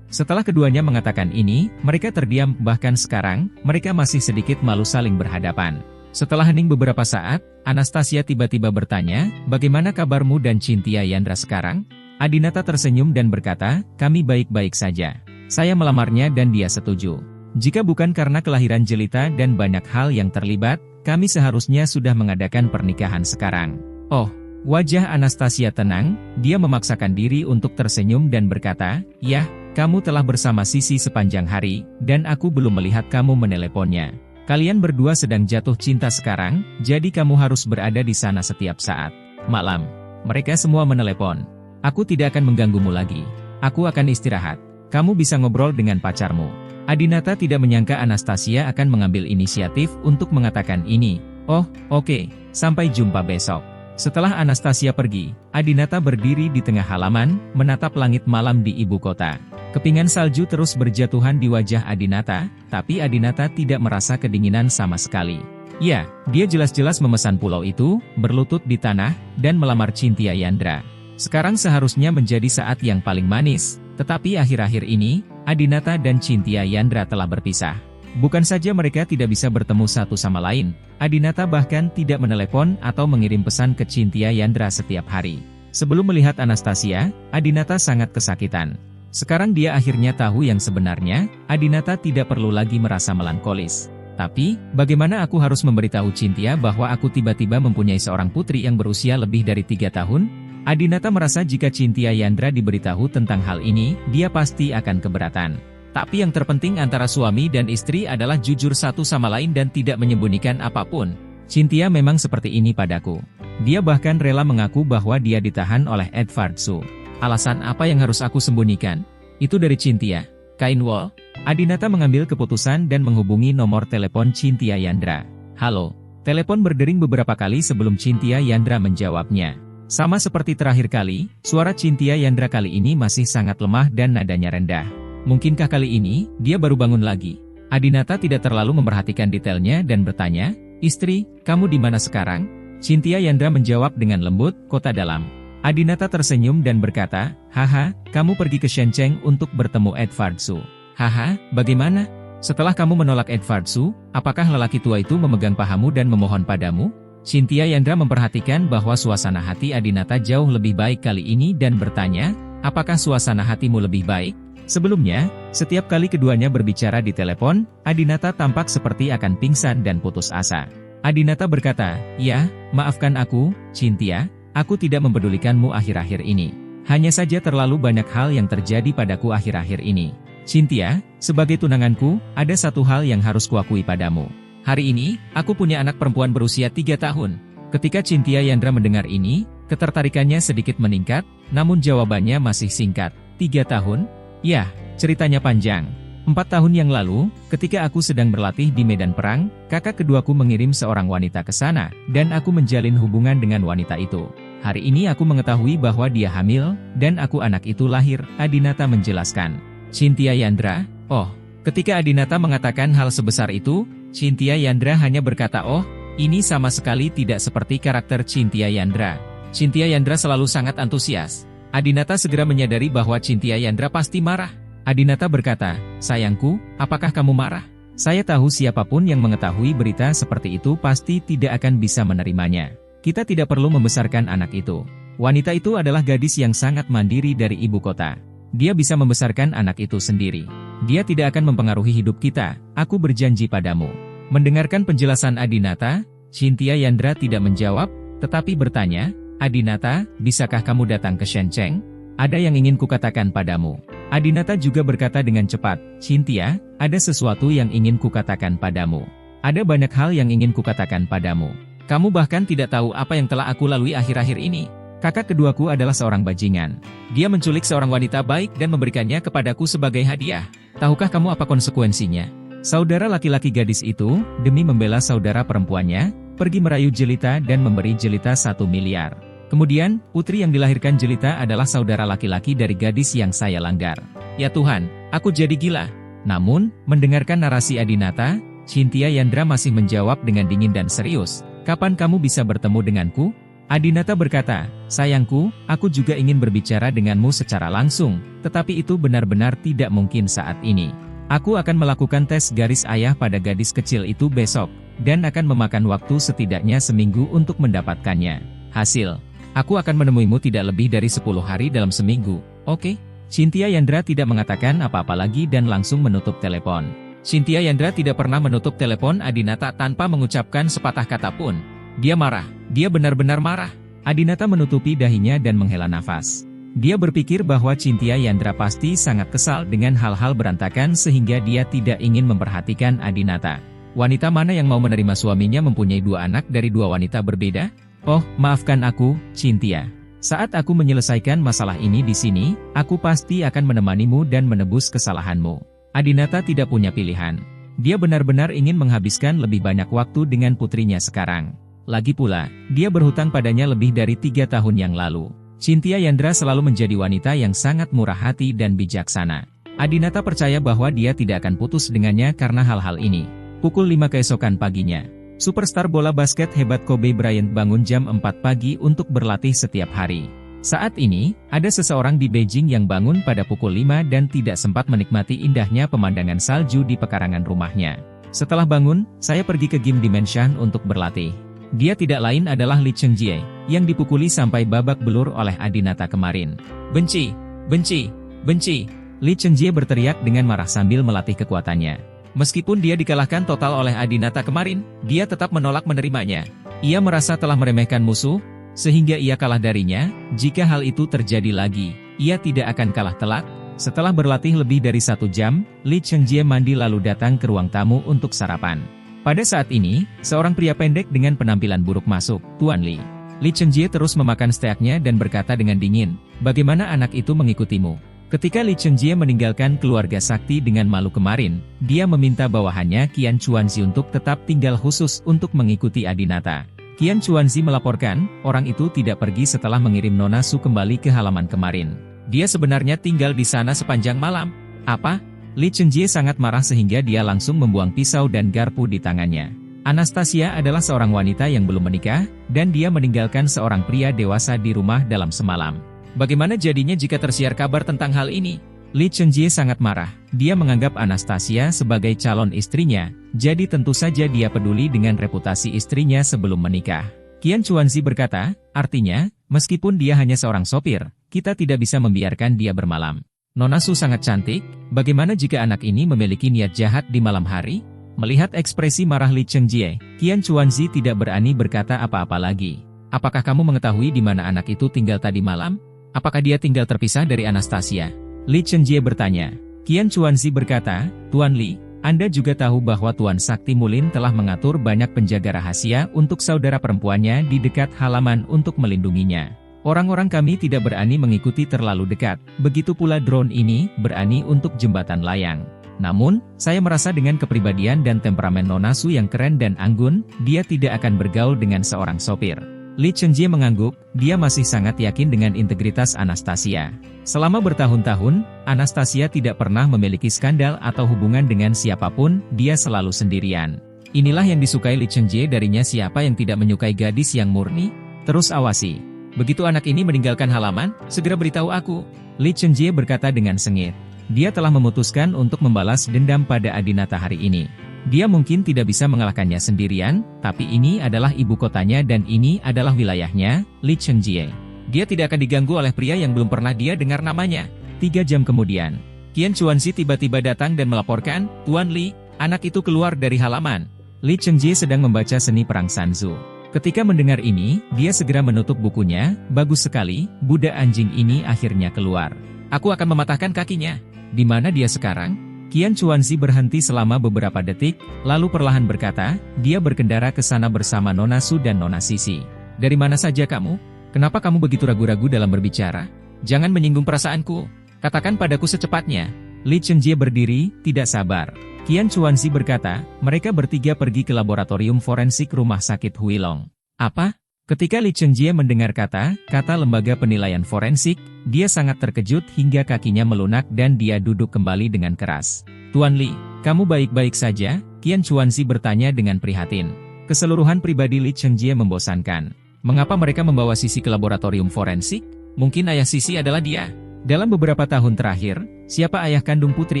Setelah keduanya mengatakan ini, mereka terdiam, bahkan sekarang, mereka masih sedikit malu saling berhadapan. Setelah hening beberapa saat, Anastasia tiba-tiba bertanya, bagaimana kabarmu dan Cynthia Yandra sekarang? Adinata tersenyum dan berkata, kami baik-baik saja. Saya melamarnya dan dia setuju. Jika bukan karena kelahiran jelita dan banyak hal yang terlibat, kami seharusnya sudah mengadakan pernikahan sekarang. Oh, wajah Anastasia tenang, dia memaksakan diri untuk tersenyum dan berkata, yah, kamu telah bersama Sisi sepanjang hari, dan aku belum melihat kamu meneleponnya. Kalian berdua sedang jatuh cinta sekarang, jadi kamu harus berada di sana setiap saat. Malam, mereka semua menelepon. Aku tidak akan mengganggumu lagi. Aku akan istirahat. Kamu bisa ngobrol dengan pacarmu. Adinata tidak menyangka Anastasia akan mengambil inisiatif untuk mengatakan ini. Oh, oke, sampai jumpa besok. Setelah Anastasia pergi, Adinata berdiri di tengah halaman, menatap langit malam di ibu kota. Kepingan salju terus berjatuhan di wajah Adinata, tapi Adinata tidak merasa kedinginan sama sekali. Ya, dia jelas-jelas memesan pulau itu, berlutut di tanah, dan melamar Cynthia Yandra. Sekarang seharusnya menjadi saat yang paling manis, tetapi akhir-akhir ini, Adinata dan Cynthia Yandra telah berpisah. Bukan saja mereka tidak bisa bertemu satu sama lain, Adinata bahkan tidak menelepon atau mengirim pesan ke Cynthia Yandra setiap hari. Sebelum melihat Anastasia, Adinata sangat kesakitan. Sekarang dia akhirnya tahu yang sebenarnya, Adinata tidak perlu lagi merasa melankolis. Tapi, bagaimana aku harus memberitahu Cynthia bahwa aku tiba-tiba mempunyai seorang putri yang berusia lebih dari 3 tahun? Adinata merasa jika Cynthia Yandra diberitahu tentang hal ini, dia pasti akan keberatan. Tapi yang terpenting antara suami dan istri adalah jujur satu sama lain dan tidak menyembunyikan apapun. Cynthia memang seperti ini padaku. Dia bahkan rela mengaku bahwa dia ditahan oleh Edward Su. Alasan apa yang harus aku sembunyikan? Itu dari Cynthia. Kainwol. Adinata mengambil keputusan dan menghubungi nomor telepon Cynthia Yandra. Halo. Telepon berdering beberapa kali sebelum Cynthia Yandra menjawabnya. Sama seperti terakhir kali, suara Cynthia Yandra kali ini masih sangat lemah dan nadanya rendah. Mungkinkah kali ini, dia baru bangun lagi? Adinata tidak terlalu memperhatikan detailnya dan bertanya, istri, kamu di mana sekarang? Cynthia Yandra menjawab dengan lembut, kota dalam. Adinata tersenyum dan berkata, haha, kamu pergi ke Shenzhen untuk bertemu Edward Su. Haha, bagaimana? Setelah kamu menolak Edward Su, apakah lelaki tua itu memegang pahamu dan memohon padamu? Cynthia Yandra memperhatikan bahwa suasana hati Adinata jauh lebih baik kali ini dan bertanya, apakah suasana hatimu lebih baik? Sebelumnya, setiap kali keduanya berbicara di telepon, Adinata tampak seperti akan pingsan dan putus asa. Adinata berkata, ya, maafkan aku, Cynthia, aku tidak mempedulikanmu akhir-akhir ini. Hanya saja terlalu banyak hal yang terjadi padaku akhir-akhir ini. Cynthia, sebagai tunanganku, ada satu hal yang harus kuakui padamu. Hari ini, aku punya anak perempuan berusia 3 tahun. Ketika Cynthia Yandra mendengar ini, ketertarikannya sedikit meningkat, namun jawabannya masih singkat. 3 tahun? Ya, ceritanya panjang. 4 tahun yang lalu, ketika aku sedang berlatih di medan perang, kakak keduaku mengirim seorang wanita ke sana, dan aku menjalin hubungan dengan wanita itu. Hari ini aku mengetahui bahwa dia hamil, dan anak itu lahir, Adinata menjelaskan. Cynthia Yandra, oh, ketika Adinata mengatakan hal sebesar itu, Cynthia Yandra hanya berkata oh, ini sama sekali tidak seperti karakter Cynthia Yandra. Cynthia Yandra selalu sangat antusias. Adinata segera menyadari bahwa Cynthia Yandra pasti marah. Adinata berkata, sayangku, apakah kamu marah? Saya tahu siapapun yang mengetahui berita seperti itu pasti tidak akan bisa menerimanya. Kita tidak perlu membesarkan anak itu. Wanita itu adalah gadis yang sangat mandiri dari ibu kota. Dia bisa membesarkan anak itu sendiri. Dia tidak akan mempengaruhi hidup kita, aku berjanji padamu. Mendengarkan penjelasan Adinata, Cynthia Yandra tidak menjawab, tetapi bertanya, Adinata, bisakah kamu datang ke Shenzhen? Ada yang ingin kukatakan padamu. Adinata juga berkata dengan cepat, Cynthia, ada sesuatu yang ingin kukatakan padamu. Ada banyak hal yang ingin kukatakan padamu. Kamu bahkan tidak tahu apa yang telah aku lalui akhir-akhir ini. Kakak keduaku adalah seorang bajingan. Dia menculik seorang wanita baik dan memberikannya kepadaku sebagai hadiah. Tahukah kamu apa konsekuensinya? Saudara laki-laki gadis itu, demi membela saudara perempuannya, pergi merayu Jelita dan memberi Jelita 1 miliar. Kemudian, putri yang dilahirkan Jelita adalah saudara laki-laki dari gadis yang saya langgar. Ya Tuhan, aku jadi gila. Namun, mendengarkan narasi Adinata, Cynthia Yandra masih menjawab dengan dingin dan serius. Kapan kamu bisa bertemu denganku? Adinata berkata, sayangku, aku juga ingin berbicara denganmu secara langsung, tetapi itu benar-benar tidak mungkin saat ini. Aku akan melakukan tes garis ayah pada gadis kecil itu besok, dan akan memakan waktu setidaknya seminggu untuk mendapatkannya. Hasil, aku akan menemuimu tidak lebih dari 10 hari dalam seminggu, oke? Cynthia Yandra tidak mengatakan apa-apa lagi dan langsung menutup telepon. Cynthia Yandra tidak pernah menutup telepon Adinata tanpa mengucapkan sepatah kata pun. Dia marah, dia benar-benar marah. Adinata menutupi dahinya dan menghela nafas. Dia berpikir bahwa Cynthia Yandra pasti sangat kesal dengan hal-hal berantakan sehingga dia tidak ingin memperhatikan Adinata. Wanita mana yang mau menerima suaminya mempunyai 2 anak dari 2 wanita berbeda? Oh, maafkan aku, Cynthia. Saat aku menyelesaikan masalah ini di sini, aku pasti akan menemanimu dan menebus kesalahanmu. Adinata tidak punya pilihan. Dia benar-benar ingin menghabiskan lebih banyak waktu dengan putrinya sekarang. Lagi pula, dia berhutang padanya lebih dari 3 tahun yang lalu. Cynthia Yandra selalu menjadi wanita yang sangat murah hati dan bijaksana. Adinata percaya bahwa dia tidak akan putus dengannya karena hal-hal ini. Pukul 5 keesokan paginya, superstar bola basket hebat Kobe Bryant bangun jam 4 pagi untuk berlatih setiap hari. Saat ini, ada seseorang di Beijing yang bangun pada pukul 5 dan tidak sempat menikmati indahnya pemandangan salju di pekarangan rumahnya. Setelah bangun, saya pergi ke Gym Dimension untuk berlatih. Dia tidak lain adalah Lee Cheng-jie, yang dipukuli sampai babak belur oleh Adinata kemarin. Benci, benci, benci. Lee Cheng-jie berteriak dengan marah sambil melatih kekuatannya. Meskipun dia dikalahkan total oleh Adinata kemarin, dia tetap menolak menerimanya. Ia merasa telah meremehkan musuh, sehingga ia kalah darinya. Jika hal itu terjadi lagi, ia tidak akan kalah telak. Setelah berlatih lebih dari 1 jam, Lee Cheng-jie mandi lalu datang ke ruang tamu untuk sarapan. Pada saat ini, seorang pria pendek dengan penampilan buruk masuk, Tuan Lee. Lee Cheng-jie terus memakan steaknya dan berkata dengan dingin, bagaimana anak itu mengikutimu? Ketika Lee Cheng-jie meninggalkan keluarga sakti dengan malu kemarin, dia meminta bawahannya Qian Chuanzi untuk tetap tinggal khusus untuk mengikuti Adinata. Qian Chuanzi melaporkan, orang itu tidak pergi setelah mengirim Nona Su kembali ke halaman kemarin. Dia sebenarnya tinggal di sana sepanjang malam. Apa? Lee Cheng-jie sangat marah sehingga dia langsung membuang pisau dan garpu di tangannya. Anastasia adalah seorang wanita yang belum menikah, dan dia meninggalkan seorang pria dewasa di rumah dalam semalam. Bagaimana jadinya jika tersiar kabar tentang hal ini? Li Chenjie sangat marah. Dia menganggap Anastasia sebagai calon istrinya, jadi tentu saja dia peduli dengan reputasi istrinya sebelum menikah. Qian Chuanzi berkata, artinya, meskipun dia hanya seorang sopir, kita tidak bisa membiarkan dia bermalam. Nona Su sangat cantik, bagaimana jika anak ini memiliki niat jahat di malam hari? Melihat ekspresi marah Li Chenjie, Qian Chuanzi tidak berani berkata apa-apa lagi. Apakah kamu mengetahui di mana anak itu tinggal tadi malam? Apakah dia tinggal terpisah dari Anastasia? Li Chenjie bertanya. Qian Chuanzi berkata, Tuan Li, Anda juga tahu bahwa Tuan Sakti Mulin telah mengatur banyak penjaga rahasia untuk saudara perempuannya di dekat halaman untuk melindunginya. Orang-orang kami tidak berani mengikuti terlalu dekat, begitu pula drone ini berani untuk jembatan layang. Namun, saya merasa dengan kepribadian dan temperamen Nona Su yang keren dan anggun, dia tidak akan bergaul dengan seorang sopir. Li Chenjie mengangguk, dia masih sangat yakin dengan integritas Anastasia. Selama bertahun-tahun, Anastasia tidak pernah memiliki skandal atau hubungan dengan siapapun, dia selalu sendirian. Inilah yang disukai Li Chenjie darinya, siapa yang tidak menyukai gadis yang murni? Terus awasi. Begitu anak ini meninggalkan halaman, segera beritahu aku. Li Chenjie berkata dengan sengit. Dia telah memutuskan untuk membalas dendam pada Adinata hari ini. Dia mungkin tidak bisa mengalahkannya sendirian, tapi ini adalah ibu kotanya dan ini adalah wilayahnya, Li Chenjie. Dia tidak akan diganggu oleh pria yang belum pernah dia dengar namanya. 3 jam kemudian, Qian Chuanzi tiba-tiba datang dan melaporkan, Tuan Li, anak itu keluar dari halaman. Li Chenjie sedang membaca seni perang Sanzu. Ketika mendengar ini, dia segera menutup bukunya, bagus sekali, budak anjing ini akhirnya keluar. Aku akan mematahkan kakinya. Di mana dia sekarang? Qian Chuanzi berhenti selama beberapa detik, lalu perlahan berkata, dia berkendara ke sana bersama Nona Su dan Nona Sisi. Dari mana saja kamu? Kenapa kamu begitu ragu-ragu dalam berbicara? Jangan menyinggung perasaanku. Katakan padaku secepatnya. Li Chenjie berdiri, tidak sabar. Qian Chuanzi berkata, mereka bertiga pergi ke laboratorium forensik rumah sakit Huilong. Apa? Ketika Li Chenjie mendengar kata lembaga penilaian forensik, dia sangat terkejut hingga kakinya melunak dan dia duduk kembali dengan keras. Tuan Li, kamu baik-baik saja? Qian Chuanzi bertanya dengan prihatin. Keseluruhan pribadi Li Chenjie membosankan. Mengapa mereka membawa Sisi ke laboratorium forensik? Mungkin ayah Sisi adalah dia. Dalam beberapa tahun terakhir, siapa ayah kandung putri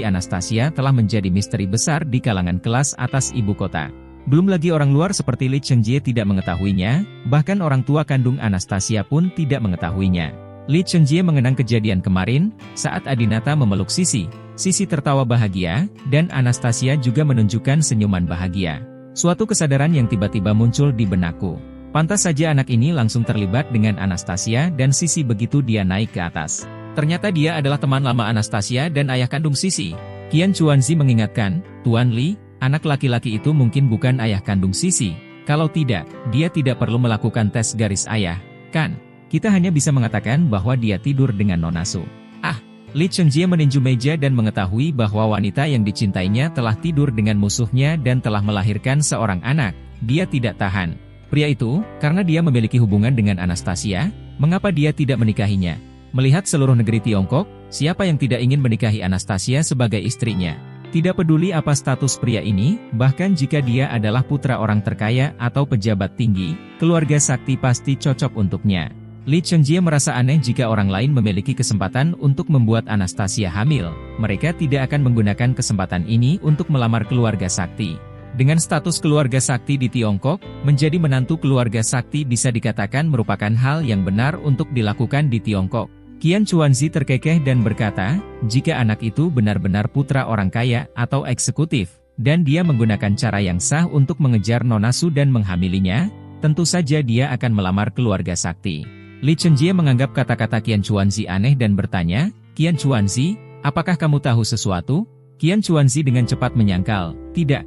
Anastasia telah menjadi misteri besar di kalangan kelas atas ibu kota. Belum lagi orang luar seperti Li Chenjie tidak mengetahuinya, bahkan orang tua kandung Anastasia pun tidak mengetahuinya. Li Chenjie mengenang kejadian kemarin, saat Adinata memeluk Sisi. Sisi tertawa bahagia, dan Anastasia juga menunjukkan senyuman bahagia. Suatu kesadaran yang tiba-tiba muncul di benakku. Pantas saja anak ini langsung terlibat dengan Anastasia dan Sisi begitu dia naik ke atas. Ternyata dia adalah teman lama Anastasia dan ayah kandung Sisi. Qian Chuanzi mengingatkan, Tuan Li, anak laki-laki itu mungkin bukan ayah kandung Sisi. Kalau tidak, dia tidak perlu melakukan tes garis ayah, kan? Kita hanya bisa mengatakan bahwa dia tidur dengan Nona Su. Li Chenjie meninju meja dan mengetahui bahwa wanita yang dicintainya telah tidur dengan musuhnya dan telah melahirkan seorang anak. Dia tidak tahan. Pria itu, karena dia memiliki hubungan dengan Anastasia, mengapa dia tidak menikahinya? Melihat seluruh negeri Tiongkok, siapa yang tidak ingin menikahi Anastasia sebagai istrinya? Tidak peduli apa status pria ini, bahkan jika dia adalah putra orang terkaya atau pejabat tinggi, keluarga sakti pasti cocok untuknya. Li Chenjie merasa aneh jika orang lain memiliki kesempatan untuk membuat Anastasia hamil. Mereka tidak akan menggunakan kesempatan ini untuk melamar keluarga sakti. Dengan status keluarga sakti di Tiongkok, menjadi menantu keluarga sakti bisa dikatakan merupakan hal yang benar untuk dilakukan di Tiongkok. Qian Chuanzi terkekeh dan berkata, jika anak itu benar-benar putra orang kaya atau eksekutif, dan dia menggunakan cara yang sah untuk mengejar Nona Su dan menghamilinya, tentu saja dia akan melamar keluarga sakti. Li Chenjie menganggap kata-kata Qian Chuanzi aneh dan bertanya, Qian Chuanzi, apakah kamu tahu sesuatu? Qian Chuanzi dengan cepat menyangkal, tidak,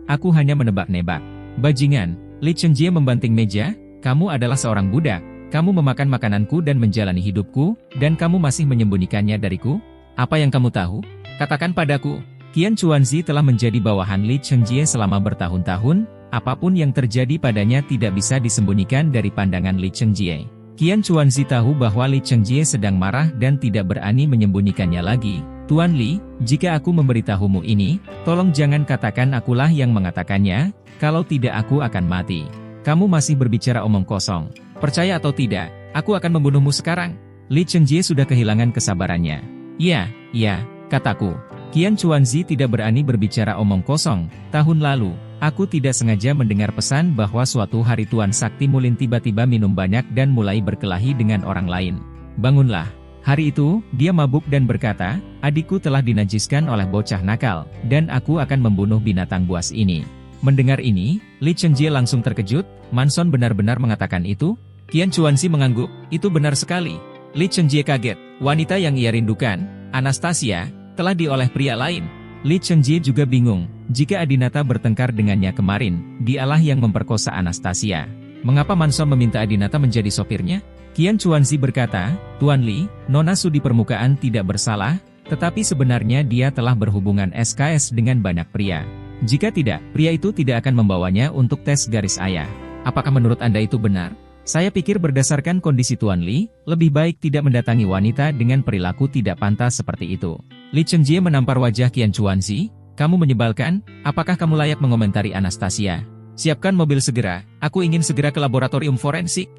aku hanya menebak-nebak. Bajingan, Li Chenjie membanting meja, kamu adalah seorang budak, kamu memakan makananku dan menjalani hidupku, dan kamu masih menyembunyikannya dariku? Apa yang kamu tahu? Katakan padaku. Qian Chuanzi telah menjadi bawahan Li Chenjie selama bertahun-tahun, apapun yang terjadi padanya tidak bisa disembunyikan dari pandangan Li Chenjie. Qian Chuanzi tahu bahwa Li Chenjie sedang marah dan tidak berani menyembunyikannya lagi. Tuan Li, jika aku memberitahumu ini, tolong jangan katakan akulah yang mengatakannya, kalau tidak aku akan mati. Kamu masih berbicara omong kosong. Percaya atau tidak, aku akan membunuhmu sekarang. Li Chenjie sudah kehilangan kesabarannya. Ya, Ya, kataku. Qian Chuanzi tidak berani berbicara omong kosong. Tahun lalu, aku tidak sengaja mendengar pesan bahwa suatu hari Tuan Sakti Mulin tiba-tiba minum banyak dan mulai berkelahi dengan orang lain. Bangunlah. Hari itu, dia mabuk dan berkata, adikku telah dinajiskan oleh bocah nakal, dan aku akan membunuh binatang buas ini. Mendengar ini, Li Chengjie langsung terkejut. Manson benar-benar mengatakan itu? Qian Chuanzi mengangguk, itu benar sekali. Li Chengjie kaget, wanita yang ia rindukan, Anastasia, telah dioleh pria lain. Li Chengjie juga bingung, jika Adinata bertengkar dengannya kemarin, dialah yang memperkosa Anastasia. Mengapa Manson meminta Adinata menjadi sopirnya? Qian Chuanzi berkata, Tuan Li, Nona Su di permukaan tidak bersalah, tetapi sebenarnya dia telah berhubungan SKS dengan banyak pria. Jika tidak, pria itu tidak akan membawanya untuk tes garis ayah. Apakah menurut Anda itu benar? Saya pikir berdasarkan kondisi Tuan Li, lebih baik tidak mendatangi wanita dengan perilaku tidak pantas seperti itu. Li Chengjie menampar wajah Qian Chuanzi, kamu menyebalkan, apakah kamu layak mengomentari Anastasia? Siapkan mobil segera, aku ingin segera ke laboratorium forensik.